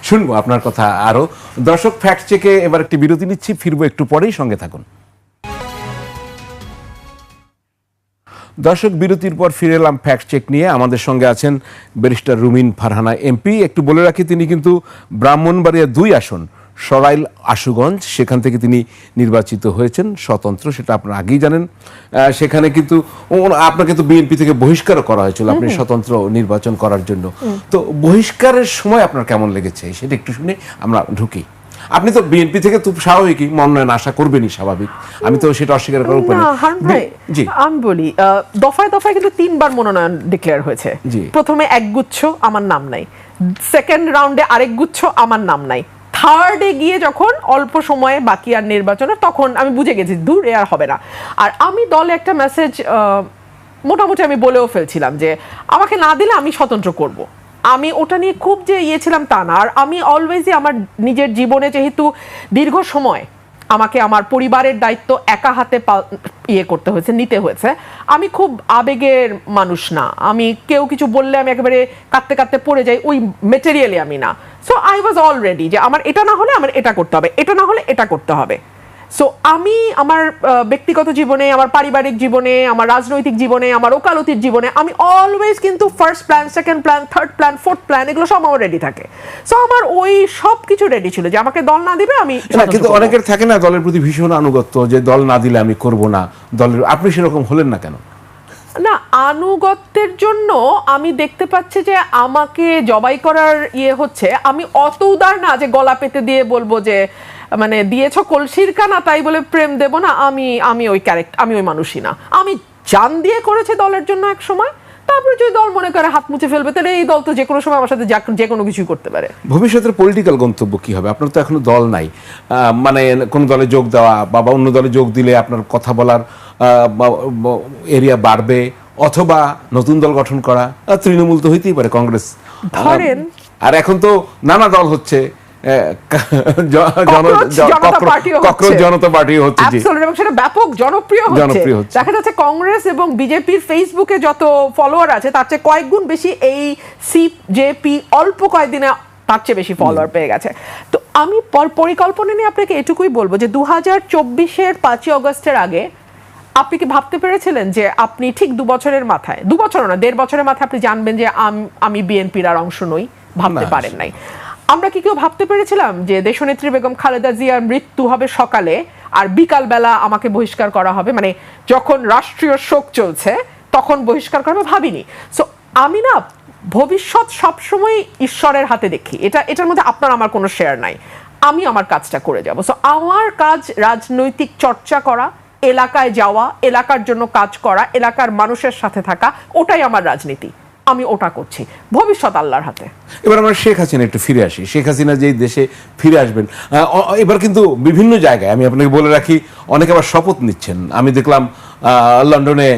শুনবো আপনার কথা আরো। দর্শক, ফ্যাক্ট চেকে এবার একটি বিরতি নিচ্ছি, ফিরবো একটু পরেই, সঙ্গে থাকুন। দর্শক, বিরতির পর ফিরে এলাম ফ্যাক্ট চেক নিয়ে। আমাদের সঙ্গে আছেন ব্যারিস্টার রুমিন ফারহানা এমপি। একটু বলে রাখি, তিনি কিন্তু ব্রাহ্মণবাড়িয়া 2 আসন সরাইল আশুগঞ্জ, সেখান থেকে তিনি নির্বাচিত হয়েছেন স্বতন্ত্র, সেটা আপনারা আগেই জানেন। সেখানে কিন্তু আপনাকে তো বিএনপি থেকে বহিষ্কারও করা হয়েছিল আপনি স্বতন্ত্র নির্বাচন করার জন্য। তো বহিষ্কারের সময় আপনার কেমন লেগেছে সেটা একটু শুনে আমরা ঢুকি। আপনি তো বিএনপি থেকে খুব স্বাভাবিকই মনোনয়ন আশা করবেনই, স্বাভাবিক, আমি তো সেটা অস্বীকার করার উপায় নেই। জি, আমি বলি, দফায় দফায় কিন্তু 3বার মনোনয়ন ডিক্লেয়ার হয়েছে। প্রথমে এক গুচ্ছ, আমার নাম নাই। সেকেন্ড রাউন্ডে আরেক গুচ্ছ, আমার নাম নাই। থার্ডে গিয়ে যখন অল্প সময়ে বাকি আর নির্বাচনের, তখন আমি বুঝে গেছি দূর এ আর হবে না। আর আমি দলে একটা মেসেজ মোটামুটি আমি বলেও ফেলছিলাম যে আমাকে না দিলে আমি স্বতন্ত্র করব। আমি ওটা নিয়ে খুব যে ছিলাম তা না। আর আমি অলওয়েজই আমার নিজের জীবনে যেহেতু দীর্ঘ সময় আমাকে আমার পরিবারের দায়িত্ব একা হাতে করতে হয়েছে, নিতে হয়েছে, আমি খুব আবেগের মানুষ না। আমি কেউ কিছু বললে আমি একেবারে কাঁদতে কাঁদতে পড়ে যাই, ওই মেটেরিয়ালি আমি না। সো আই ওয়াজ অলরেডি যে আমার এটা না হলে আমার এটা করতে হবে, এটা না হলে এটা করতে হবে। সো আমি আমার ব্যক্তিগত জীবনে, আমার পারিবারিক জীবনে, আমার রাজনৈতিক জীবনে, আমার ওকালতির জীবনে আমি অলওয়েজ কিন্তু first plan, second plan, third plan, fourth plan, এগুলো সব আমার রেডি থাকে। সো আমার ওই সব কিছু রেডি ছিল যে আমাকে দল না দিবে আমি। কিন্তু অনেকের থাকে না দলের প্রতি ভীষণ আনুগত্য, যে দল না দিলে আমি করব না দলের। আপনি সেরকম হলেন না কেন? না, আনুগত্যের জন্য আমি দেখতে পাচ্ছি যে আমাকে জবাই করার হচ্ছে। আমি অত উদার না যে গলা পেতে দিয়ে বলবো যে মানে দিয়েছ কলসির কানা তাই বলে প্রেম দেব না। আমি ওই ক্যারেক্টার, আমি ওই মানুষই না। আমি জান দিয়ে করেছি দলের জন্য এক সময়, তারপরে যদি দল মনে করে হাত মুছে ফেলবে, তাহলে এই দল তো যে কোনো সময় আমার সাথে যে কোনো কিছুই করতে পারে। ভবিষ্যতের পলিটিক্যাল গন্তব্য কি হবে? আপনার তো এখনো দল নাই, মানে কোন দলে যোগ দেওয়া বা অন্য দলে যোগ দিলে আপনার কথা বলার এরিয়া বাড়বে, অথবা নতুন দল গঠন করা, তৃণমূল তো হইতেই পারে, কংগ্রেস ধরেন। আর এখন তো নানা দল হচ্ছে, জনতা পার্টি হচ্ছে, এবং সেটা ব্যাপক জনপ্রিয় হচ্ছে। দেখা যাচ্ছে কংগ্রেস এবং বিজেপির ফেসবুকে যত ফলোয়ার আছে তার চেয়ে কয়েক গুণ বেশি এই সিজেপি অল্প কয়েকদিনে তার চেয়ে বেশি ফলোয়ার পেয়ে গেছে। তো আমি পরিকল্পনা নিয়ে আপনাকে এটুকুই বলবো যে 2024-এর 5ই অগস্টের আগে আপনি কি ভাবতে পেরেছিলেন যে আপনি ঠিক 2 বছরের মাথায়, 2 বছর না 1.5 বছরের মাথায় আপনি জানবেন যে আমি বিএনপির আর অংশ নই? ভাবতে পারেন নাই। আমরা কি কেউ ভাবতে পেরেছিলাম যে দেশনেত্রী বেগম খালেদা জিয়ার মৃত্যু হবে সকালে আর বিকাল বেলা আমাকে বহিষ্কার করা হবে, মানে যখন রাষ্ট্রীয় শোক চলছে তখন বহিষ্কার করা হবে? ভাবিনি। সো আমি না ভবিষ্যৎ সবসময় ঈশ্বরের হাতে দেখি, এটার মধ্যে আপনার আমার কোনো শেয়ার নাই। আমি আমার কাজটা করে যাব। সো আমার কাজ রাজনৈতিক চর্চা করা, এলাকায় যাওয়া, এলাকার জন্য কাজ করা, এলাকার মানুষের সাথে থাকা, ওটাই আমার রাজনীতি। আমি ওটা করছি, ভবিষ্যৎ আল্লাহর হাতে। এবার আমরা শেখ হাসিনা একটু ফিরে আসি। শেখ হাসিনা যেই দেশে ফিরে আসবেন, এবার কিন্তু বিভিন্ন জায়গায়, আমি আপনাকে বলে রাখি, অনেকে আবার শপথ নিচ্ছেন। আমি দেখলাম লন্ডনে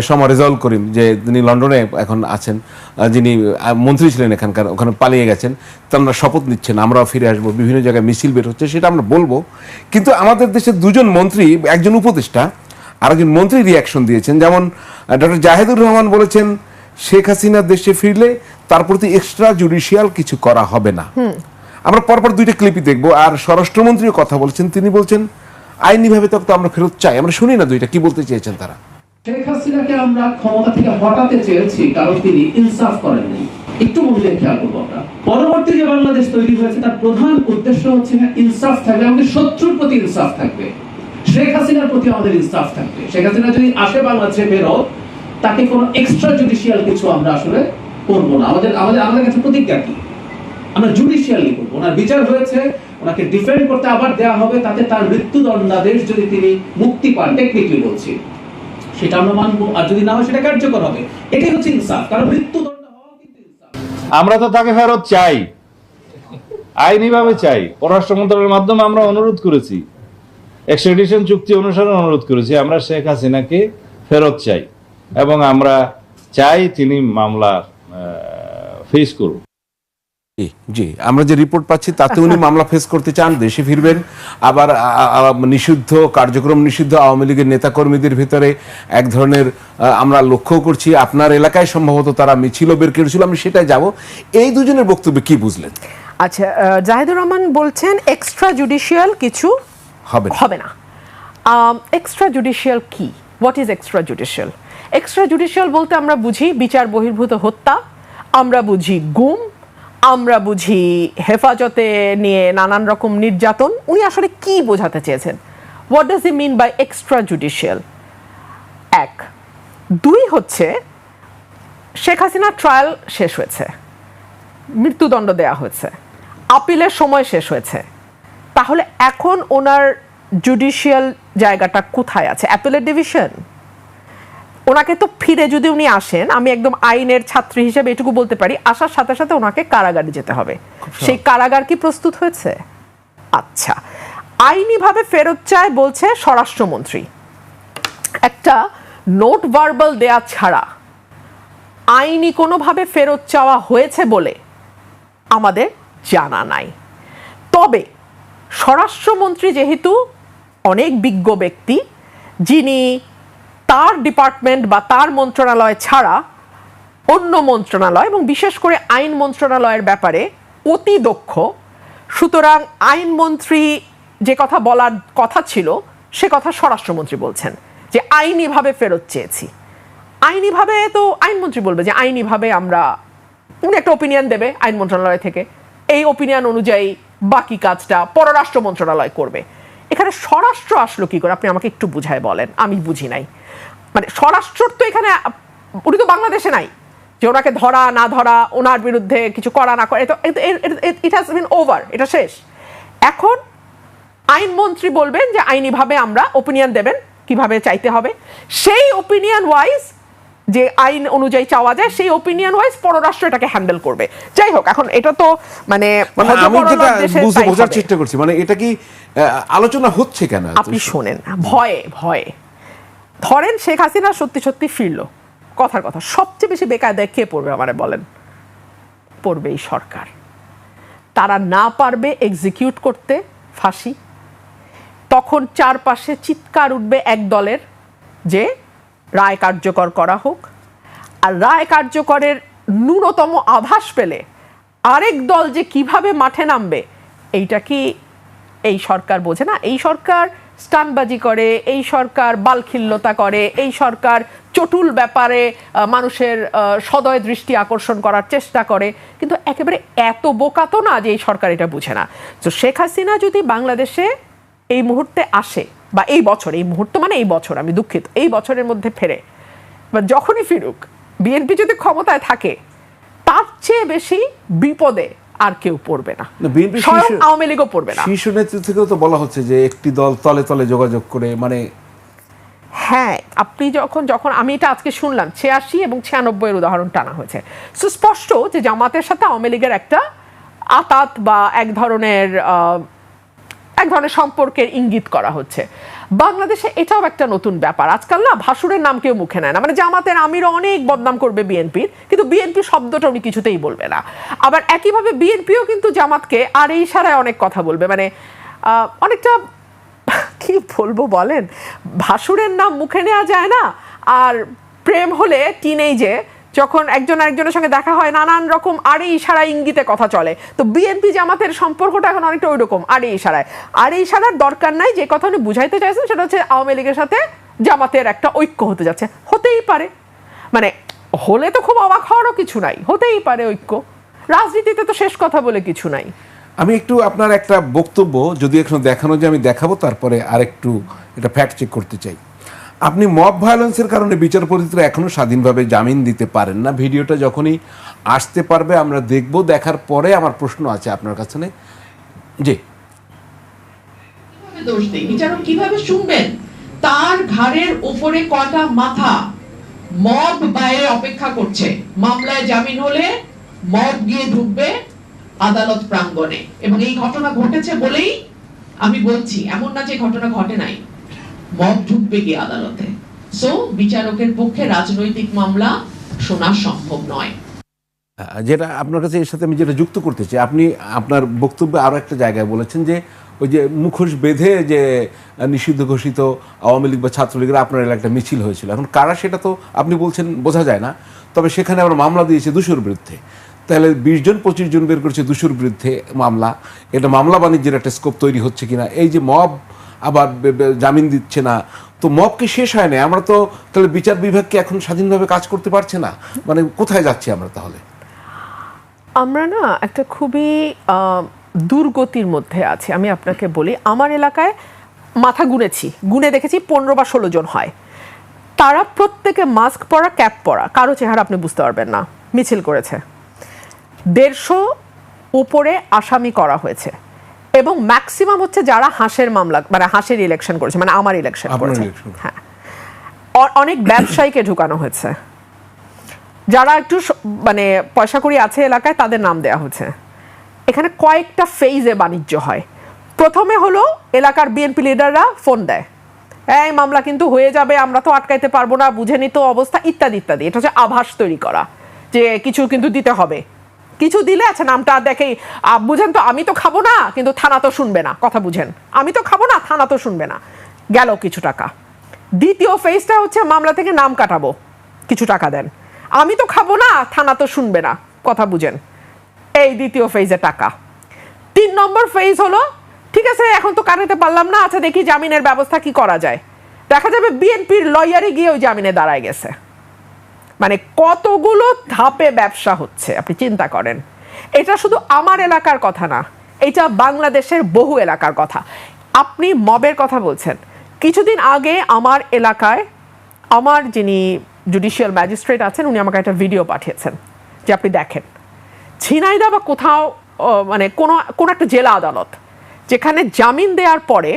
সমা রেজাউল করিম, যে তিনি লন্ডনে এখন আছেন, যিনি মন্ত্রী ছিলেন এখানকার, ওখানে পালিয়ে গেছেন, তারা শপথ নিচ্ছেন আমরাও ফিরে আসবো। বিভিন্ন জায়গায় মিছিল বের হচ্ছে, সেটা আমরা বলবো। কিন্তু আমাদের দেশের 2জন মন্ত্রী, একজন উপদেষ্টা আর একজন মন্ত্রী রিয়াকশন দিয়েছেন। যেমন ডক্টর জাহেদুর রহমান বলেছেন শেখ হাসিনা দেশে ফিরলে তার প্রতি এক্সট্রা জুডিশিয়াল কিছু করা হবে না। আমরা পরপর 2টা ক্লিপই দেখবো। আর স্বরাষ্ট্রমন্ত্রীও কথা বলছেন, তিনি বলছেন আইনিভাবে তো আমরা ফেরত চাই। আমরা শুনি না 2টা কি বলতে চেয়েছেন তারা। শেখ হাসিনাকে আমরা ক্ষমতা থেকে হটাতে চেয়েছি কারণ তিনি ইনসাফ করেননি। একটু মনে খেয়াল করবো আমরা, পরবর্তী যে বাংলাদেশ তৈরি হয়েছে তার প্রধান উদ্দেশ্য হচ্ছে না ইনসাফ থাকবে, আমাদের শত্রুর প্রতি ইনসাফ থাকবে, শেখ হাসিনার প্রতি আমাদের ইনসাফ থাকবে। শেখ হাসিনা যদি আসে বাংলাদেশে বেরো, তাকে কোনো এক্সট্রা জুডিশিয়াল কিছু আমরা আসলে করবো না। আমাদের কাছে প্রতিজ্ঞা কি? আমরা জুডিশিয়ালি করবো। ওনার বিচার হয়েছে, ওনাকে ডিফেন্ড করতে আবার দেওয়া হবে, তাতে তার মৃত্যুদণ্ডাদেশ যদি তিনি মুক্তি পান, টেকনিক্যালি বলছি, সেটা আমরা মানবো, আর যদি না হয় সেটা কার্যকর হবে। এটাই হচ্ছে ইনসাফ, কারণ মৃত্যুদণ্ড হওয়া কিন্তু ইনসাফ। আমরা তো তাকে ফেরত চাই, আইনিভাবে চাই। পররাষ্ট্র মন্ত্রণালয়ের মাধ্যমে আমরা অনুরোধ করেছি, এক্সট্রাডিশন চুক্তি অনুসারে অনুরোধ করেছি, আমরা শেখ হাসিনাকে ফেরত চাই এবং আমরা চাই তিনি মামলা ফেস করুন। জি জি, আমরা যে রিপোর্ট পাচ্ছি তাতে উনি মামলা ফেস করতে চান, দেশে ফিরবেন। আবার নিষিদ্ধ কার্যক্রম নিষিদ্ধ আওয়ামী লীগের নেতাকর্মীদের ভিতরে এক ধরনের আমরা লক্ষ্য করছি, আপনার এলাকায় সম্ভবত তারা মিছিলও বের করেছিল, আমি সেটাই যাব। এই দুজনের বক্তব্য কি বুঝলেন? আচ্ছা, জাহিদুর রহমান বলছেন এক্সট্রা জুডিশিয়াল কিছু হবে না। এক্সট্রা জুডিশিয়াল কি? What is extra judicial? Extra judicial বলতে আমরা বুঝি বিচার বহির্ভূত হত্যা, আমরা বুঝি গুম, আমরা বুঝি হেফাজতে নিয়ে নানান রকম নির্যাতন। উনি আসলে কি বোঝাতে চেয়েছেন? What does he mean by extra judicial? এক। দুই হচ্ছে শেখ হাসিনার ট্রায়াল শেষ হয়েছে, মৃত্যুদণ্ড দেয়া হয়েছে, আপিলের সময় শেষ হয়েছে, তাহলে এখন ওনার জুডিশিয়াল জায়গাটা কোথায় আছে? অ্যাপিলের ডিভিশন? ওনাকে তো ফিরে যদি উনি আসেন, আমি একদম আইনের ছাত্রী হিসেবে এটুকু বলতে পারি, আসার সাথে সাথে ওনাকে কারাগারে যেতে হবে। সেই কারাগার কি প্রস্তুত হয়েছে? আচ্ছা, আইনিভাবে ফেরত চায় বলছে স্বরাষ্ট্রমন্ত্রী। একটা নোট ভার্বাল দেয়া ছাড়া আইনি কোনোভাবে ফেরত চাওয়া হয়েছে বলে আমাদের জানা নাই। তবে স্বরাষ্ট্রমন্ত্রী যেহেতু অনেক বিজ্ঞ ব্যক্তি, যিনি তার ডিপার্টমেন্ট বা তার মন্ত্রণালয় ছাড়া অন্য মন্ত্রণালয় এবং বিশেষ করে আইন মন্ত্রণালয়ের ব্যাপারে অতি দক্ষ, সুতরাং আইনমন্ত্রী যে কথা বলার কথা ছিল সে কথা স্বরাষ্ট্রমন্ত্রী বলছেন যে আইনিভাবে ফেরত চেয়েছি। আইনিভাবে তো আইনমন্ত্রী বলবে যে আইনিভাবে আমরা, উনি একটা ওপিনিয়ন দেবে আইন মন্ত্রণালয় থেকে, এই ওপিনিয়ন অনুযায়ী বাকি কাজটা পররাষ্ট্র মন্ত্রণালয় করবে। এখানে স্বরাষ্ট্র আসলো কি করে? আপনি আমাকে একটু বুঝায় বলেন, আমি বুঝি নাই। মানে স্বরাষ্ট্র তো এখানে, উনি তো বাংলাদেশে নাই যে ওনাকে ধরা না ধরা, ওনার বিরুদ্ধে কিছু করা না করে, ইট হ্যাজ বিন ওভার, এটা শেষ। এখন আইনমন্ত্রী বলবেন যে আইনিভাবে আমরা ওপিনিয়ন দেবেন কিভাবে চাইতে হবে, সেই ওপিনিয়ন ওয়াইজ যে আইন অনুযায়ী চাওয়া যায় সেই ওপিনিয়ন ওয়াইজ পররাষ্ট্র এটাকে হ্যান্ডেল করবে। যাই হোক, এখন এটা তো মানে আমি যেটা বোঝার চেষ্টা করছি, মানে এটা কি আলোচনা হচ্ছে কেন? আপনি শোনেন, ভয়ে ভয়ে ধরেন শেখ হাসিনা সত্যি সত্যি ফিরলো, কথার কথা, সবচেয়ে বেশি বেকায়দায় কে পড়বে আমারে বলেন? পড়বে এই সরকার। তারা না পারবে এক্সিকিউট করতে ফাঁসি, তখন চারপাশে চিৎকার উঠবে এক দলের যে রায় কার্যকর করা হোক, আর রায় কার্যকরের ন্যূনতম আভাস পেলে আরেক দল যে কিভাবে মাঠে নামবে, এইটা কি এই সরকার বোঝে না? এই সরকার স্টানবাজি করে, এই সরকার বালখিল্যতা করে, এই সরকার চটুল ব্যাপারে মানুষের সদয় দৃষ্টি আকর্ষণ করার চেষ্টা করে, কিন্তু একেবারে এত বোকা তো না যে এই সরকার এটা বুঝে না। তো শেখ হাসিনা যদি বাংলাদেশে এই মুহূর্তে আসে, বা এই বছর, এই মুহূর্ত মানে এই বছর, আমি দুঃখিত, এই বছরের মধ্যে ফেরে বা যখনই ফিরুক, বিএনপি যদি ক্ষমতায় থাকে, তার চেয়ে বেশি বিপদে আর কেউ পড়বে না, স্বয়ং আওয়ামী লীগও পড়বে না। শীর্ষ নেতৃত্ব থেকেও তো বলা হচ্ছে যে একটি দল তলে তলে যোগাযোগ করে, মানে হ্যাঁ, আপনি যখন আমি এটা আজকে শুনলাম 86 এবং 96 উদাহরণ টানা হয়েছে, সুস্পষ্ট যে জামাতের সাথে আওয়ামী লীগের একটা আতাত বা এক ধরনের সম্পর্কের ইঙ্গিত করা হচ্ছে। বাংলাদেশে এটাও একটা নতুন ব্যাপার, আজকাল না ভাসুরের নাম কেউ মুখে নেয় না। মানে জামাতের আমিরও অনেক বদনাম করবে বিএনপির, কিন্তু বিএনপি শব্দটা উনি কিছুতেই বলবে না। আবার একইভাবে বিএনপিও কিন্তু জামাতকে আর এই ইশারায় অনেক কথা বলবে, মানে অনেকটা কি বলবো বলেন, ভাসুরের নাম মুখে নেওয়া যায় না। আর প্রেম হলে টিনেজে যখন একজন আরেকজনের সঙ্গে দেখা হয়, নানান রকম আরে ইশারা ইঙ্গিতে কথা চলে। তো বিএনপি জামাতের সম্পর্কটা এখন অনেকটা ওই রকম, আরে ইশারায়। আরে ইশারার দরকার নাই, যে কথা উনি বুঝাইতে চাইছেন সেটা হচ্ছে আওয়ামী লীগের সাথে জামাতের একটা ঐক্য হতে যাচ্ছে। হতেই পারে, মানে হলে তো খুব অবাক হওয়ারও কিছু নাই, হতেই পারে ঐক্য। রাজনীতিতে তো শেষ কথা বলে কিছু নাই। আমি একটু আপনার একটা বক্তব্য যদি এখন দেখানো যায় আমি দেখাবো, তারপরে আরেকটু এটা ফ্যাক্ট চেক করতে চাই। আপনি মব ভায়োলেন্সের কারণে বিচারপতিরা এখনো স্বাধীনভাবে জামিন দিতে পারেন না। ভিডিওটা যখনই আসতে পারবে আমরা দেখব, দেখার পরে আমার প্রশ্ন আছে আপনার কাছে। জি, দোষ দেই, বিচারক কিভাবে শুনবেন তার ঘাড়ের উপরে কয়টা মাথা মব বাইরে অপেক্ষা করছে, মামলায় জামিন হলে মব গিয়ে ঢুকবে আদালত প্রাঙ্গণে। এবং এই ঘটনা ঘটেছে বলেই আমি বলছি, এমন না যে ঘটনা ঘটে নাই, মব ঢুকবে গিয়ে আদালতে। সো বিচারকের পক্ষে রাজনৈতিক মামলা শোনা সম্ভব নয়। যেটা আপনার কাছে এর সাথে আমি যেটা যুক্ত করতে চাই, আপনি আপনার বক্তব্যে আরও একটা জায়গায় বলেছেন যে ওই যে মুখোশ বেঁধে যে নিষিদ্ধ ঘোষিত আওয়ামী লীগ বা ছাত্রলীগের আপনার এলাকায় একটা মিছিল হয়েছিল। এখন কারা সেটা তো আপনি বলছেন বোঝা যায় না, তবে সেখানে আবার মামলা দিয়েছে দুশোর বিরুদ্ধে। তাহলে 20 জন 25 জন বের করছে দুশোর বিরুদ্ধে মামলা, এটা মামলা বাণিজ্যের একটা স্কোপ তৈরি হচ্ছে কিনা। এই যে মব আবার জামিন দিচ্ছে না, তো মব কি শেষ হয় না? আমরা তো তাহলে বিচার বিভাগকে এখন স্বাধীনভাবে কাজ করতে পারছে না, মানে কোথায় যাচ্ছি আমরা তাহলে? আমরা না একটা খুবই দুর্গতির মধ্যে আছি। আমি আপনাকে বলি, আমার এলাকায় মাথা গুনে দেখেছি 15 বা 16 জন হয়। তারা প্রত্যেকে মাস্ক পরা, ক্যাপ পরা, কারো চেহারা আপনি বুঝতে পারবেন না। মিছিল করেছে, 150 উপরে আসামি করা হয়েছে, এবং ম্যাক্সিমাম হচ্ছে যারা হাঁসের মামলা, মানে হাঁসের ইলেকশন করেছে, মানে আমার ইলেকশন করেছে। হ্যাঁ, অনেক ব্যবসায়ীকে ঢুকানো হয়েছে, যারা একটু মানে পয়সা কড়ি আছে এলাকায় তাদের নাম দেওয়া হচ্ছে। এখানে কয়েকটা ফেজে বাণিজ্য হয়। প্রথমে হলো এলাকার বিএনপি লিডাররা ফোন দেয়, এই মামলা কিন্তু হয়ে যাবে, আমরা তো আটকাইতে পারবো না, বুঝে নিত অবস্থা, ইত্যাদি ইত্যাদি। এটা হচ্ছে আভাস তৈরি করা যে কিছু কিন্তু দিতে হবে। কিছু দিলে আচ্ছা নামটা দেখেই বুঝেন তো, আমি তো খাবো না কিন্তু থানা তো শুনবে না, কথা বুঝেন, আমি তো খাবো না থানা তো শুনবে না, গেল কিছু টাকা। দ্বিতীয় ফেজটা হচ্ছে মামলা থেকে নাম কাটাবো, কিছু টাকা দেন, আমি তো খাবো না থানা তো শুনবে না, কথা বুঝেন, এই দ্বিতীয় ফেজে টাকা। 3 নম্বর ফেজ হলো, ঠিক আছে এখন তো কাটাতে পারলাম না, আচ্ছা দেখি জামিনের ব্যবস্থা কি করা যায়। দেখা যাবে বিএনপির লয়ারই গিয়ে ওই জামিনে দাঁড়ায় গেছে। মানে কতগুলো ধাপে ব্যবসা হচ্ছে আপনি চিন্তা করেন। এটা শুধু আমার এলাকার কথা না, এটা বাংলাদেশের বহু এলাকার কথা। আপনি মবের কথা বলছেন, কিছুদিন আগে আমার এলাকায় আমার যিনি জুডিশিয়াল ম্যাজিস্ট্রেট আছেন উনি আমাকে একটা ভিডিও পাঠিয়েছেন, যে আপনি দেখেন ঝিনাইদহ বা কোথাও মানে কোনো একটা জেলা আদালত, যেখানে জামিন দেওয়ার পরে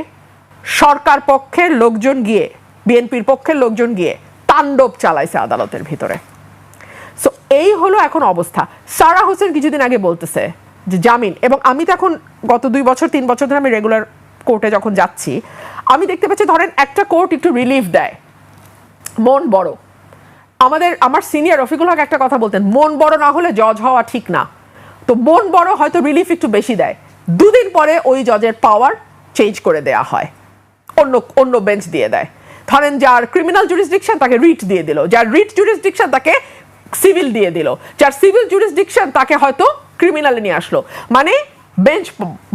সরকার পক্ষের লোকজন গিয়ে, বিএনপির পক্ষের লোকজন গিয়ে তাণ্ডব চালাইছে আদালতের ভিতরে। সো এই হলো এখন অবস্থা। সারা হোসেন কিছুদিন আগে বলতেছে যে জামিন, এবং আমি তো এখন গত 2 বছর 3 বছর ধরে আমি রেগুলার কোর্টে যখন যাচ্ছি, আমি দেখতে পাচ্ছি ধরেন একটা কোর্ট একটু রিলিফ দেয়, মন বড়। আমার সিনিয়র রফিকুল হক একটা কথা বলতেন, মন বড় না হলে জজ হওয়া ঠিক না। তো মন বড় হয়তো রিলিফ একটু বেশি দেয়, 2 দিন পরে ওই জজের পাওয়ার চেঞ্জ করে দেয়া হয়, অন্য বেঞ্চ দিয়ে দেয়। ধরেন যার ক্রিমিনাল জুরিসডিকশন তাকে রিট দিয়ে দিল, যার রিট জুরিসডিকশন তাকে সিভিল দিয়ে দিল, যার সিভিল জুরিসডিকশন তাকে হয়তো ক্রিমিনালে নিয়ে আসলো। মানে বেঞ্চ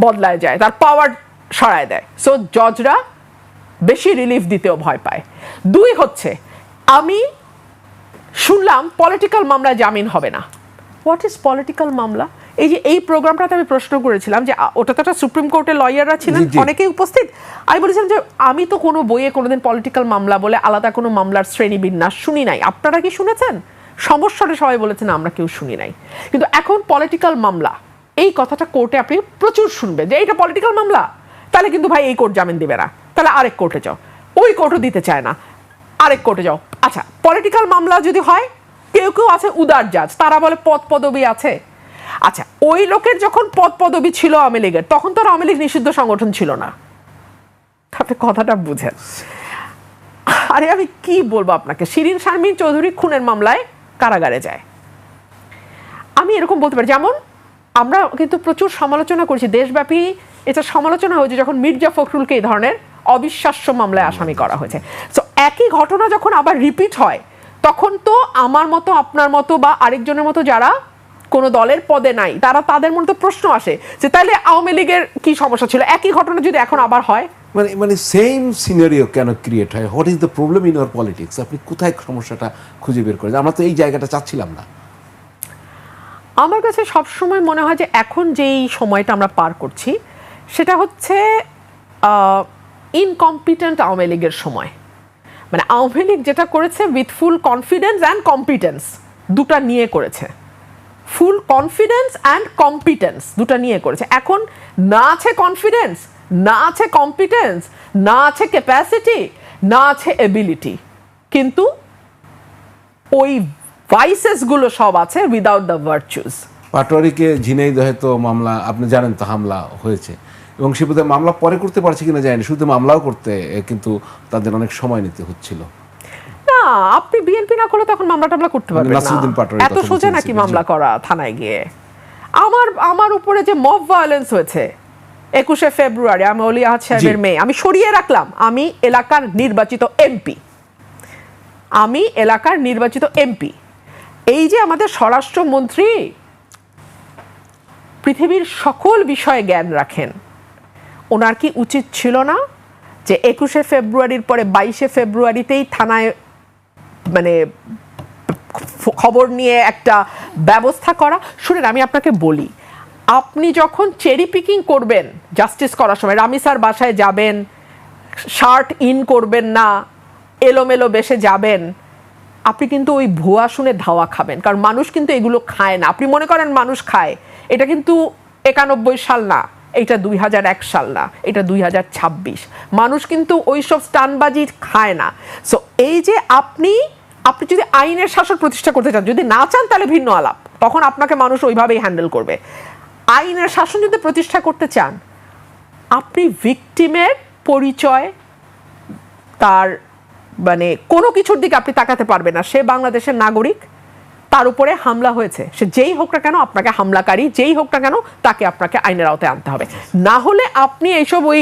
বদলায় যায়, তার পাওয়ার সরায় দেয়। সো জজরা বেশি রিলিফ দিতেও ভয় পায়। 2 হচ্ছে, আমি শুনলাম পলিটিক্যাল মামলায় জামিন হবে না। হোয়াট ইজ পলিটিক্যাল মামলা? এই যে এই প্রোগ্রামটাতে আমি প্রশ্ন করেছিলাম, যে ওটা তো একটা সুপ্রিম কোর্টের লয়াররা ছিলেন অনেকেই উপস্থিত। আমি বলেছিলাম যে আমি তো কোনো বইয়ে কোনোদিন পলিটিক্যাল মামলা বলে আলাদা কোনো মামলার শ্রেণীবিন্যাস শুনি নাই, আপনারা কি শুনেছেন? সমস্যাটা সবাই বলেছেন আমরা কেউ শুনি নাই। কিন্তু এখন পলিটিক্যাল মামলা এই কথাটা কোর্টে আপনি প্রচুর শুনবেন, যে এইটা পলিটিক্যাল মামলা, তাহলে কিন্তু ভাই এই কোর্ট জামিন দিবে না, তাহলে আরেক কোর্টে যাও, ওই কোর্টও দিতে চায় না, আরেক কোর্টে যাও। আচ্ছা পলিটিক্যাল মামলা যদি হয়, কেউ কেউ আছে উদার জাজ, তারা বলে পদ পদবি আছে। আচ্ছা ওই লোকের যখন পদ পদবি ছিল আওয়ামী লীগের, তখন তো আওয়ামী লীগ নিষিদ্ধ সংগঠন ছিল না। আপনি কথাটা বুঝেন। আরে আমি কি বলবো আপনাকে, শিরিন শারমিন চৌধুরী খুনের মামলায় কারাগারে যায়। আমি এরকম বলতে পারি, যেমন আমরা কিন্তু প্রচুর সমালোচনা করছি দেশব্যাপী, এটা সমালোচনা হয়েছে যখন মির্জা ফখরুলকে এই ধরনের অবিশ্বাস্য মামলায় আসামি করা হয়েছে। সো একই ঘটনা যখন আবার রিপিট হয়, তখন তো আমার মতো আপনার মতো বা আরেকজনের মতো যারা কোনো দলের পদে নাই, তাদের মধ্যে প্রশ্ন আসে যে তাহলে আওয়ামী লীগের কি সমস্যা ছিল, একই ঘটনা যদি এখন আবার হয়। মানে সেম সিনারিও কেন ক্রিয়েট হয়? What is the problem in our politics? আপনি কোথায় সমস্যাটা খুঁজে বের করেন? আমরা তো এই জায়গাটা চাচ্ছিলাম না। আমার কাছে সবসময় মনে হয় যে এখন যেই সময়টা আমরা পার করছি, সেটা হচ্ছে ইনকম্পিটেন্ট আওয়ামী লীগের সময়। মানে আওয়ামী লীগ যেটা করেছে with full confidence and competence, দুটা নিয়ে করেছে। ফুল কনফিডেন্স অ্যান্ড কম্পিটেন্স দুটা নিয়ে করেছে। এখন না আছে কনফিডেন্স, না আছে কম্পিটেন্স, না আছে ক্যাপাসিটি, না আছে এবিলিটি, কিন্তু ওই ভাইসেসগুলো সব আছে উইদাউট দ্য ভার্চুস। পাটোয়ারিকে ঝিনাইদহে তো মামলা আপনি জানেন তো হামলা হয়েছে, এবং সে বোধহয় মামলা পরে করতে পারছে কিনা জানি, শুধু মামলাও করতে কিন্তু তাদের অনেক সময় নিতে হচ্ছিল। না, আপনি বিএনপি না করলে তখন মামলা টামলা করতে পারবেন নাসিরুদ্দিন না, পাটোয়ারির এত কথা সোজা বলছি, নাকি জি। মামলা করা থানায় গিয়ে। আমার উপরে যে মব ভায়োলেন্স হয়েছে 21শে ফেব্রুয়ারি, আমি অলি আহাদ সাহেবের মেয়ে, আমি সরিয়ে রাখলাম, আমি এলাকার নির্বাচিত এমপি। এই যে আমাদের স্বরাষ্ট্রমন্ত্রী পৃথিবীর সকল বিষয়ে জ্ঞান রাখেন, ওনার কি উচিত ছিল না যে 21শে ফেব্রুয়ারির পরে 22শে ফেব্রুয়ারিতেই থানায় মানে খবর নিয়ে একটা ব্যবস্থা করা? শুনেন, আমি আপনাকে বলি, আপনি যখন চেরি পিকিং করবেন জাস্টিস করার সময়, রামি স্যার বাসায় যাবেন, শার্ট ইন করবেন না, এলোমেলো বেশে যাবেন, আপনি কিন্তু ওই ভুয়া শুনে ধাওয়া খাবেন, কারণ মানুষ কিন্তু এগুলো খায় না। আপনি মনে করেন মানুষ খায়, এটা কিন্তু 91 সাল না, এটা 2001 সাল না, এটা 2026। মানুষ কিন্তু ওইসব স্টানবাজি খায় না। সো এই যে আপনি যদি আইনের শাসন প্রতিষ্ঠা করতে চান, যদি না চান তাহলে ভিন্ন আলাপ, তখন আপনাকে মানুষ ওইভাবেই হ্যান্ডেল করবে। আইনের শাসন যদি প্রতিষ্ঠা করতে চান, আপনি ভিকটিমের পরিচয়, তার মানে কোনো কিছুর দিকে আপনি তাকাতে পারবেন না। সে বাংলাদেশের নাগরিক, তার উপরে হামলা হয়েছে, সে যেই হোক না কেন, আপনাকে হামলাকারী যেই হোক না কেন, তাকে আপনাকে আইনের আওতায় আনতে হবে। না হলে আপনি এইসব ওই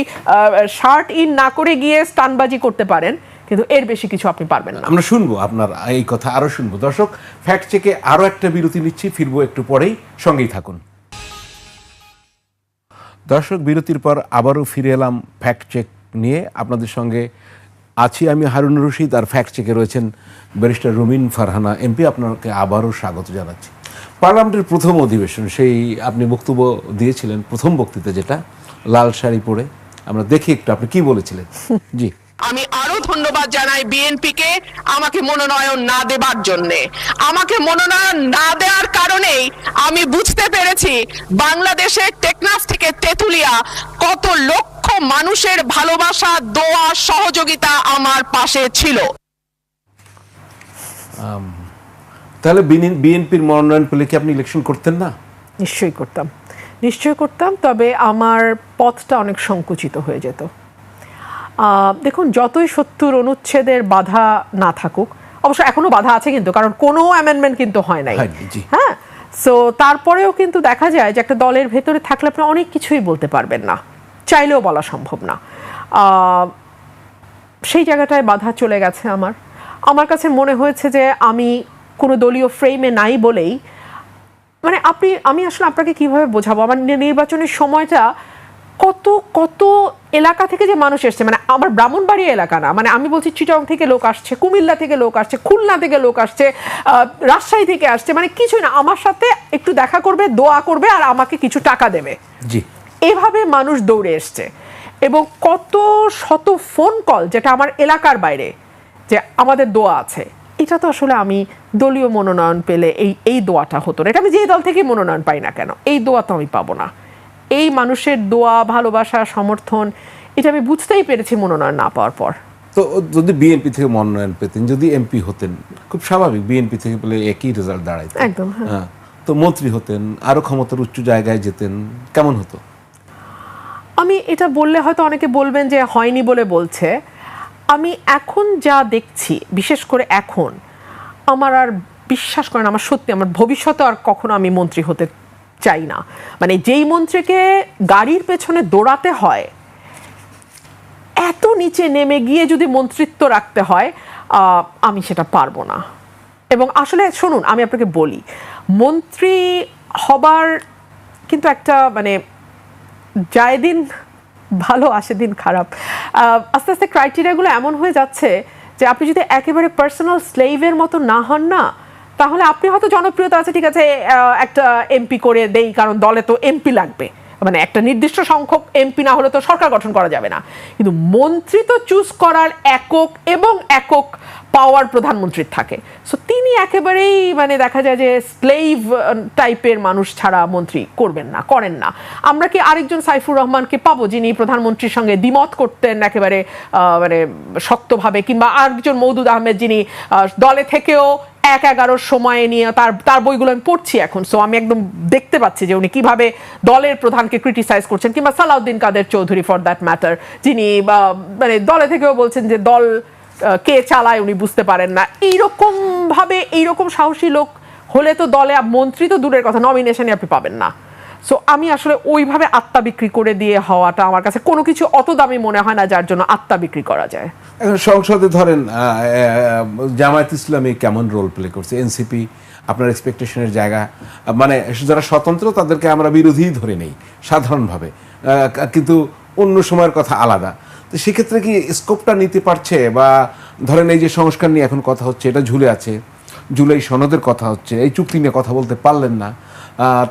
শার্ট ইন না করে গিয়ে স্টানবাজি করতে পারেন, কিন্তু এর বেশি কিছু আপনি পারবেন না। আমরা শুনবো আপনার এই কথা, আরো শুনবো। দর্শক, ফ্যাক্ট চেকে আরো একটা বিরতি নিচ্ছি, ফিরবো একটু পরেই, সঙ্গেই থাকুন। দর্শক, বিরতির পর আবারও ফিরে এলাম ফ্যাক্ট চেক নিয়ে। আপনাদের সঙ্গে আছি আমি হারুনুর রশিদ, আর ফ্যাক্ট চেকে রয়েছেন ব্যারিস্টার রুমিন ফারহানা এমপি। আপনাকে আবারও স্বাগত জানাচ্ছি। পার্লামেন্টের প্রথম অধিবেশন, সেই আপনি বক্তব্য দিয়েছিলেন, প্রথম বক্তৃতা যেটা, লাল শাড়ি পরে, আমরা দেখি একটু আপনি কি বলেছিলেন। জি। আমি আরো ধন্যবাদ জানাই বিএনপিকে আমাকে মনোনয়ন না দেবার জন্য। আমাকে মনোনয়ন না দেওয়ার কারণেই আমি বুঝতে পেরেছি বাংলাদেশের টেকনাফ থেকে তেঁতুলিয়া কত লক্ষ মানুষের ভালোবাসা, দোয়া, সহযোগিতা আমার পাশে ছিল। তাহলে বিএনপির মনোনয়ন পেলে কি আপনি ইলেকশন করতেন না? নিশ্চয়ই করতাম, তবে আমার পথটা অনেক সংকুচিত হয়ে যেত। দেখুন, যতই 70 অনুচ্ছেদের বাধা না থাকুক, অবশ্য এখনো বাধা আছে কিন্তু, কারণ কোনো অ্যামেন্ডমেন্ট কিন্তু হয় নাই, হ্যাঁ। সো তারপরেও কিন্তু দেখা যায় যে একটা দলের ভেতরে থাকলে আপনি অনেক কিছুই বলতে পারবেন না, চাইলেও বলা সম্ভব না। সেই জায়গাটায় বাধা চলে গেছে আমার কাছে মনে হয়েছে যে আমি কোনো দলীয় ফ্রেমে নাই বলেই, মানে আমি আসলে আপনাকে কিভাবে বোঝাবো, আমার নির্বাচনের সময়টা কত এলাকা থেকে যে মানুষ এসছে, মানে আমার ব্রাহ্মণবাড়িয়া এলাকা না, মানে আমি বলছি চিটাগং থেকে লোক আসছে, কুমিল্লা থেকে লোক আসছে, খুলনা থেকে লোক আসছে, রাজশাহী থেকে আসছে, মানে কিছুই না, আমার সাথে একটু দেখা করবে, দোয়া করবে, আর আমাকে কিছু টাকা দেবে, জি, এভাবে মানুষ দৌড়ে এসছে। এবং কত শত ফোন কল, যেটা আমার এলাকার বাইরে, যে আমাদের দোয়া আছে। এটা তো আসলে আমি দলীয় মনোনয়ন পেলে এই দোয়াটা হতো না। এটা আমি যেই দল থেকে মনোনয়ন পাই না কেন, এই দোয়া তো আমি পাবো না। এই মানুষের দোয়া, ভালোবাসা, সমর্থন, এটা আমি বুঝতেই পেরেছি মনোনয়ন না পাওয়ার পর। তো যদি বিএনপি থেকে মনোনয়ন পেতেন, যদি এমপি হতেন, খুব স্বাভাবিক, বিএনপি থেকে পেলে একই রেজাল্ট দাঁড়াইত, একদম, হ্যাঁ। তো মন্ত্রী হতেন, আরো ক্ষমতার উচ্চ জায়গায় যেতেন, কেমন হতো? আমি এটা বললে হয়তো অনেকে বলবেন যে হয়নি বলে বলছে। আমি এখন যা দেখছি, বিশেষ করে এখন, আমার আর বিশ্বাস করেন, আমার সত্যি, আমার ভবিষ্যতে আর কখনো আমি মন্ত্রী হতে চাই না। মানে যেই মন্ত্রীকে গাড়ির পেছনে দৌড়াতে হয়, এত নিচে নেমে গিয়ে যদি মন্ত্রিত্ব রাখতে হয়, আমি সেটা পারবো না। এবং আসলে শুনুন, আমি আপনাকে বলি, মন্ত্রী হবার কিন্তু একটা মানে যায় দিন ভালো, আসে দিন খারাপ। আস্তে আস্তে ক্রাইটেরিয়াগুলো এমন হয়ে যাচ্ছে যে আপনি যদি একেবারে পার্সোনাল স্লেভের মতো না হন না, তাহলে আপনি হয়তো জনপ্রিয়তা আছে, ঠিক আছে, একটা এমপি করে দেই, কারণ দলে তো এমপি লাগবে, মানে একটা নির্দিষ্ট সংখ্যক এমপি না হলে তো সরকার গঠন করা যাবে না, কিন্তু মন্ত্রী তো চুজ করার একক পাওয়ার প্রধানমন্ত্রীর থাকে। সো তিনি একেবারেই মানে দেখা যায় যে স্লেভ টাইপের মানুষ ছাড়া মন্ত্রী করেন না। আমরা কি আরেকজন সাইফুর রহমানকে পাবো যিনি প্রধানমন্ত্রীর সঙ্গে দ্বিমত করতেন একেবারে মানে শক্তভাবে, কিংবা আরেকজন মওদুদ আহমেদ যিনি দলে থেকেও 1-11 সময়ে নিয়ে তার বইগুলো আমি পড়ছি এখন, সো আমি একদম দেখতে পাচ্ছি যে উনি কিভাবে দলের প্রধানকে ক্রিটিসাইজ করছেন, কিংবা সালাউদ্দিন কাদের চৌধুরী ফর দ্যাট ম্যাটার যিনি মানে দলে থেকেও বলছেন যে দল কে চালায় উনি বুঝতে পারেন না। এইরকম সাহসী লোক হলে তো দলে মন্ত্রী তো দূরের কথা, নমিনেশনে আপনি পাবেন না। সো আমি আসলে ওইভাবে আত্মা বিক্রি করে দিয়ে হওয়াটা আমার কাছে কোনো কিছু অত দামি মনে হয় না যার জন্য আত্মা বিক্রি করা যায়। এখন সংসদে ধরেন জামায়াত ইসলামী কেমন রোল প্লে করছে, এনসিপি আপনার এক্সপেকটেশনের জায়গা, মানে যারা স্বতন্ত্র তাদেরকে আমরা বিরোধী ধরে নেই সাধারণভাবে, কিন্তু অন্য সময়ের কথা আলাদা। তো সেক্ষেত্রে কি স্কোপটা নিতে পারছে, বা ধরেন এই যে সংস্কার নিয়ে এখন কথা হচ্ছে এটা ঝুলে আছে, জুলাই সনদের কথা হচ্ছে, এই চুক্তি নিয়ে কথা বলতে পারলেন না,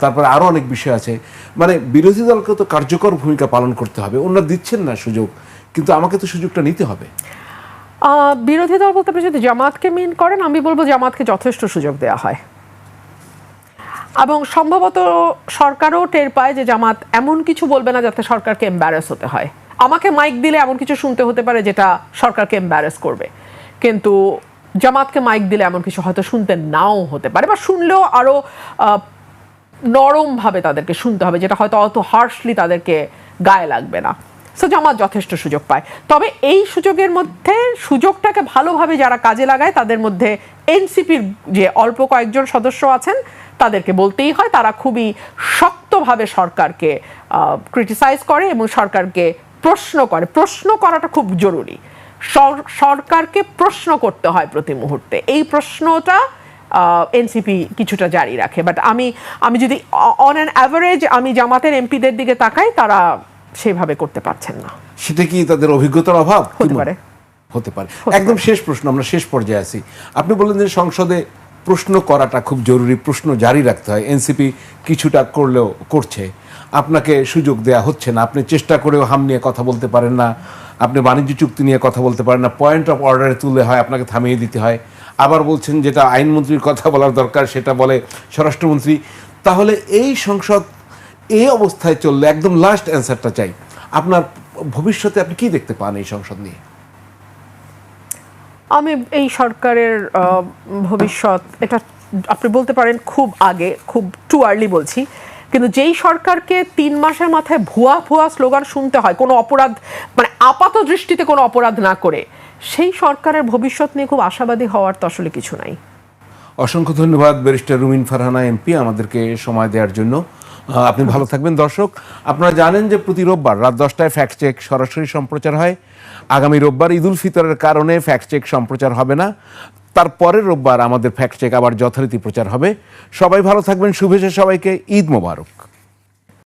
তারপরে আরও অনেক বিষয় আছে, মানে বিরোধী দলকে তো কার্যকর ভূমিকা পালন করতে হবে, ওনারা দিচ্ছেন না সুযোগ, কিন্তু আমাকে তো সুযোগটা নিতে হবে। বিরোধী দল বলতে আপনি যদি জামাতকে মিন করেন, আমি বলবো জামাতকে যথেষ্ট সুযোগ দেওয়া হয়, এবং সম্ভবত সরকারও টের পায় যে জামাত এমন কিছু বলবে না যাতে সরকারকে এম্বারেস হতে হয়। আমাকে মাইক দিলে এমন কিছু শুনতে হতে পারে যেটা সরকারকে এম্বারেস করবে, কিন্তু জামাতকে মাইক দিলে এমন কিছু হয়তো শুনতে নাও হতে পারে, বা শুনলেও আরো নরমভাবে তাদেরকে শুনতে হবে, যেটা হয়তো অত হার্শলি তাদেরকে গায়ে লাগবে না। সো জামাত যথেষ্ট সুযোগ পায়, তবে এই সুযোগের মধ্যে সুযোগটাকে ভালোভাবে যারা কাজে লাগায় তাদের মধ্যে এনসিপির যে অল্প কয়েকজন সদস্য আছেন তাদেরকে বলতেই হয়, তারা খুবই শক্তভাবে সরকারকে ক্রিটিসাইজ করে এবং সরকারকে প্রশ্ন করাটা খুব জরুরি। সরকারকে প্রশ্ন করতে হয় প্রতি মুহূর্তে, এই প্রশ্নটা এনসিপি কিছুটা জারি রাখে। বাট আমি যদি অন অ্যান অ্যাভারেজ আমি জামাতের এমপিদের দিকে তাকাই, তারা সেভাবে করতে পারছেন না। সেটা কি তাদের অভিজ্ঞতার অভাব? হতে পারে। একদম শেষ প্রশ্ন, আমরা শেষ পর্যায়ে আছি। আপনি বললেন যে সংসদে প্রশ্ন করাটা খুব জরুরি, প্রশ্ন জারি রাখতে হয়, এনসিপি কিছুটা করলেও করছে, আপনাকে সুযোগ দেয়া হচ্ছে না, আপনি চেষ্টা করেও হাম নিয়ে কথা বলতে পারেন না, আপনি বাণিজ্য চুক্তি নিয়ে কথা বলতে পারেন না, পয়েন্ট অফ অর্ডারে তুলে হয় আপনাকে থামিয়ে দিতে হয়, আবার বলছেন যেটা আইনমন্ত্রীর কথা বলার দরকার সেটা বলে স্বরাষ্ট্রমন্ত্রী। তাহলে এই সংসদ এই অবস্থায় চললে, একদম লাস্ট অ্যান্সারটা চাই, আপনার ভবিষ্যতে আপনি কি দেখতে পান এই সংসদ নিয়ে? আমি এই সরকারের ভবিষ্যৎ, এটা আপনি বলতে পারেন খুব আগে, খুব টু আর্লি বলছি, কিন্তু যেই সরকারকে 3 মাসের মাথায় ভুয়া স্লোগান শুনতে হয় কোনো অপরাধ, মানে আপাত দৃষ্টিতে কোনো অপরাধ না করে, সেই সরকারের ভবিষ্যৎ নিয়ে খুব আশাবাদী হওয়ার তো আসলে কিছু নাই। অসংখ্য ধন্যবাদ ব্যারিস্টার রুমিন ফারহানা এমপি আমাদেরকে সময় দেওয়ার জন্য। আপনি ভালো থাকবেন। দর্শক, আপনারা জানেন যে প্রতি রোববার রাত 10টায় ফ্যাক্ট চেক সরাসরি সম্প্রচার হয়। আগামী রোববার ঈদ উল ফিতরের কারণে ফ্যাক্ট চেক সম্প্রচার হবে না, তারপরের রোববার আমাদের ফ্যাক্ট চেক আবার যথারীতি প্রচার হবে। সবাই ভালো থাকবেন, শুভেচ্ছা সবাইকে, ঈদ মোবারক।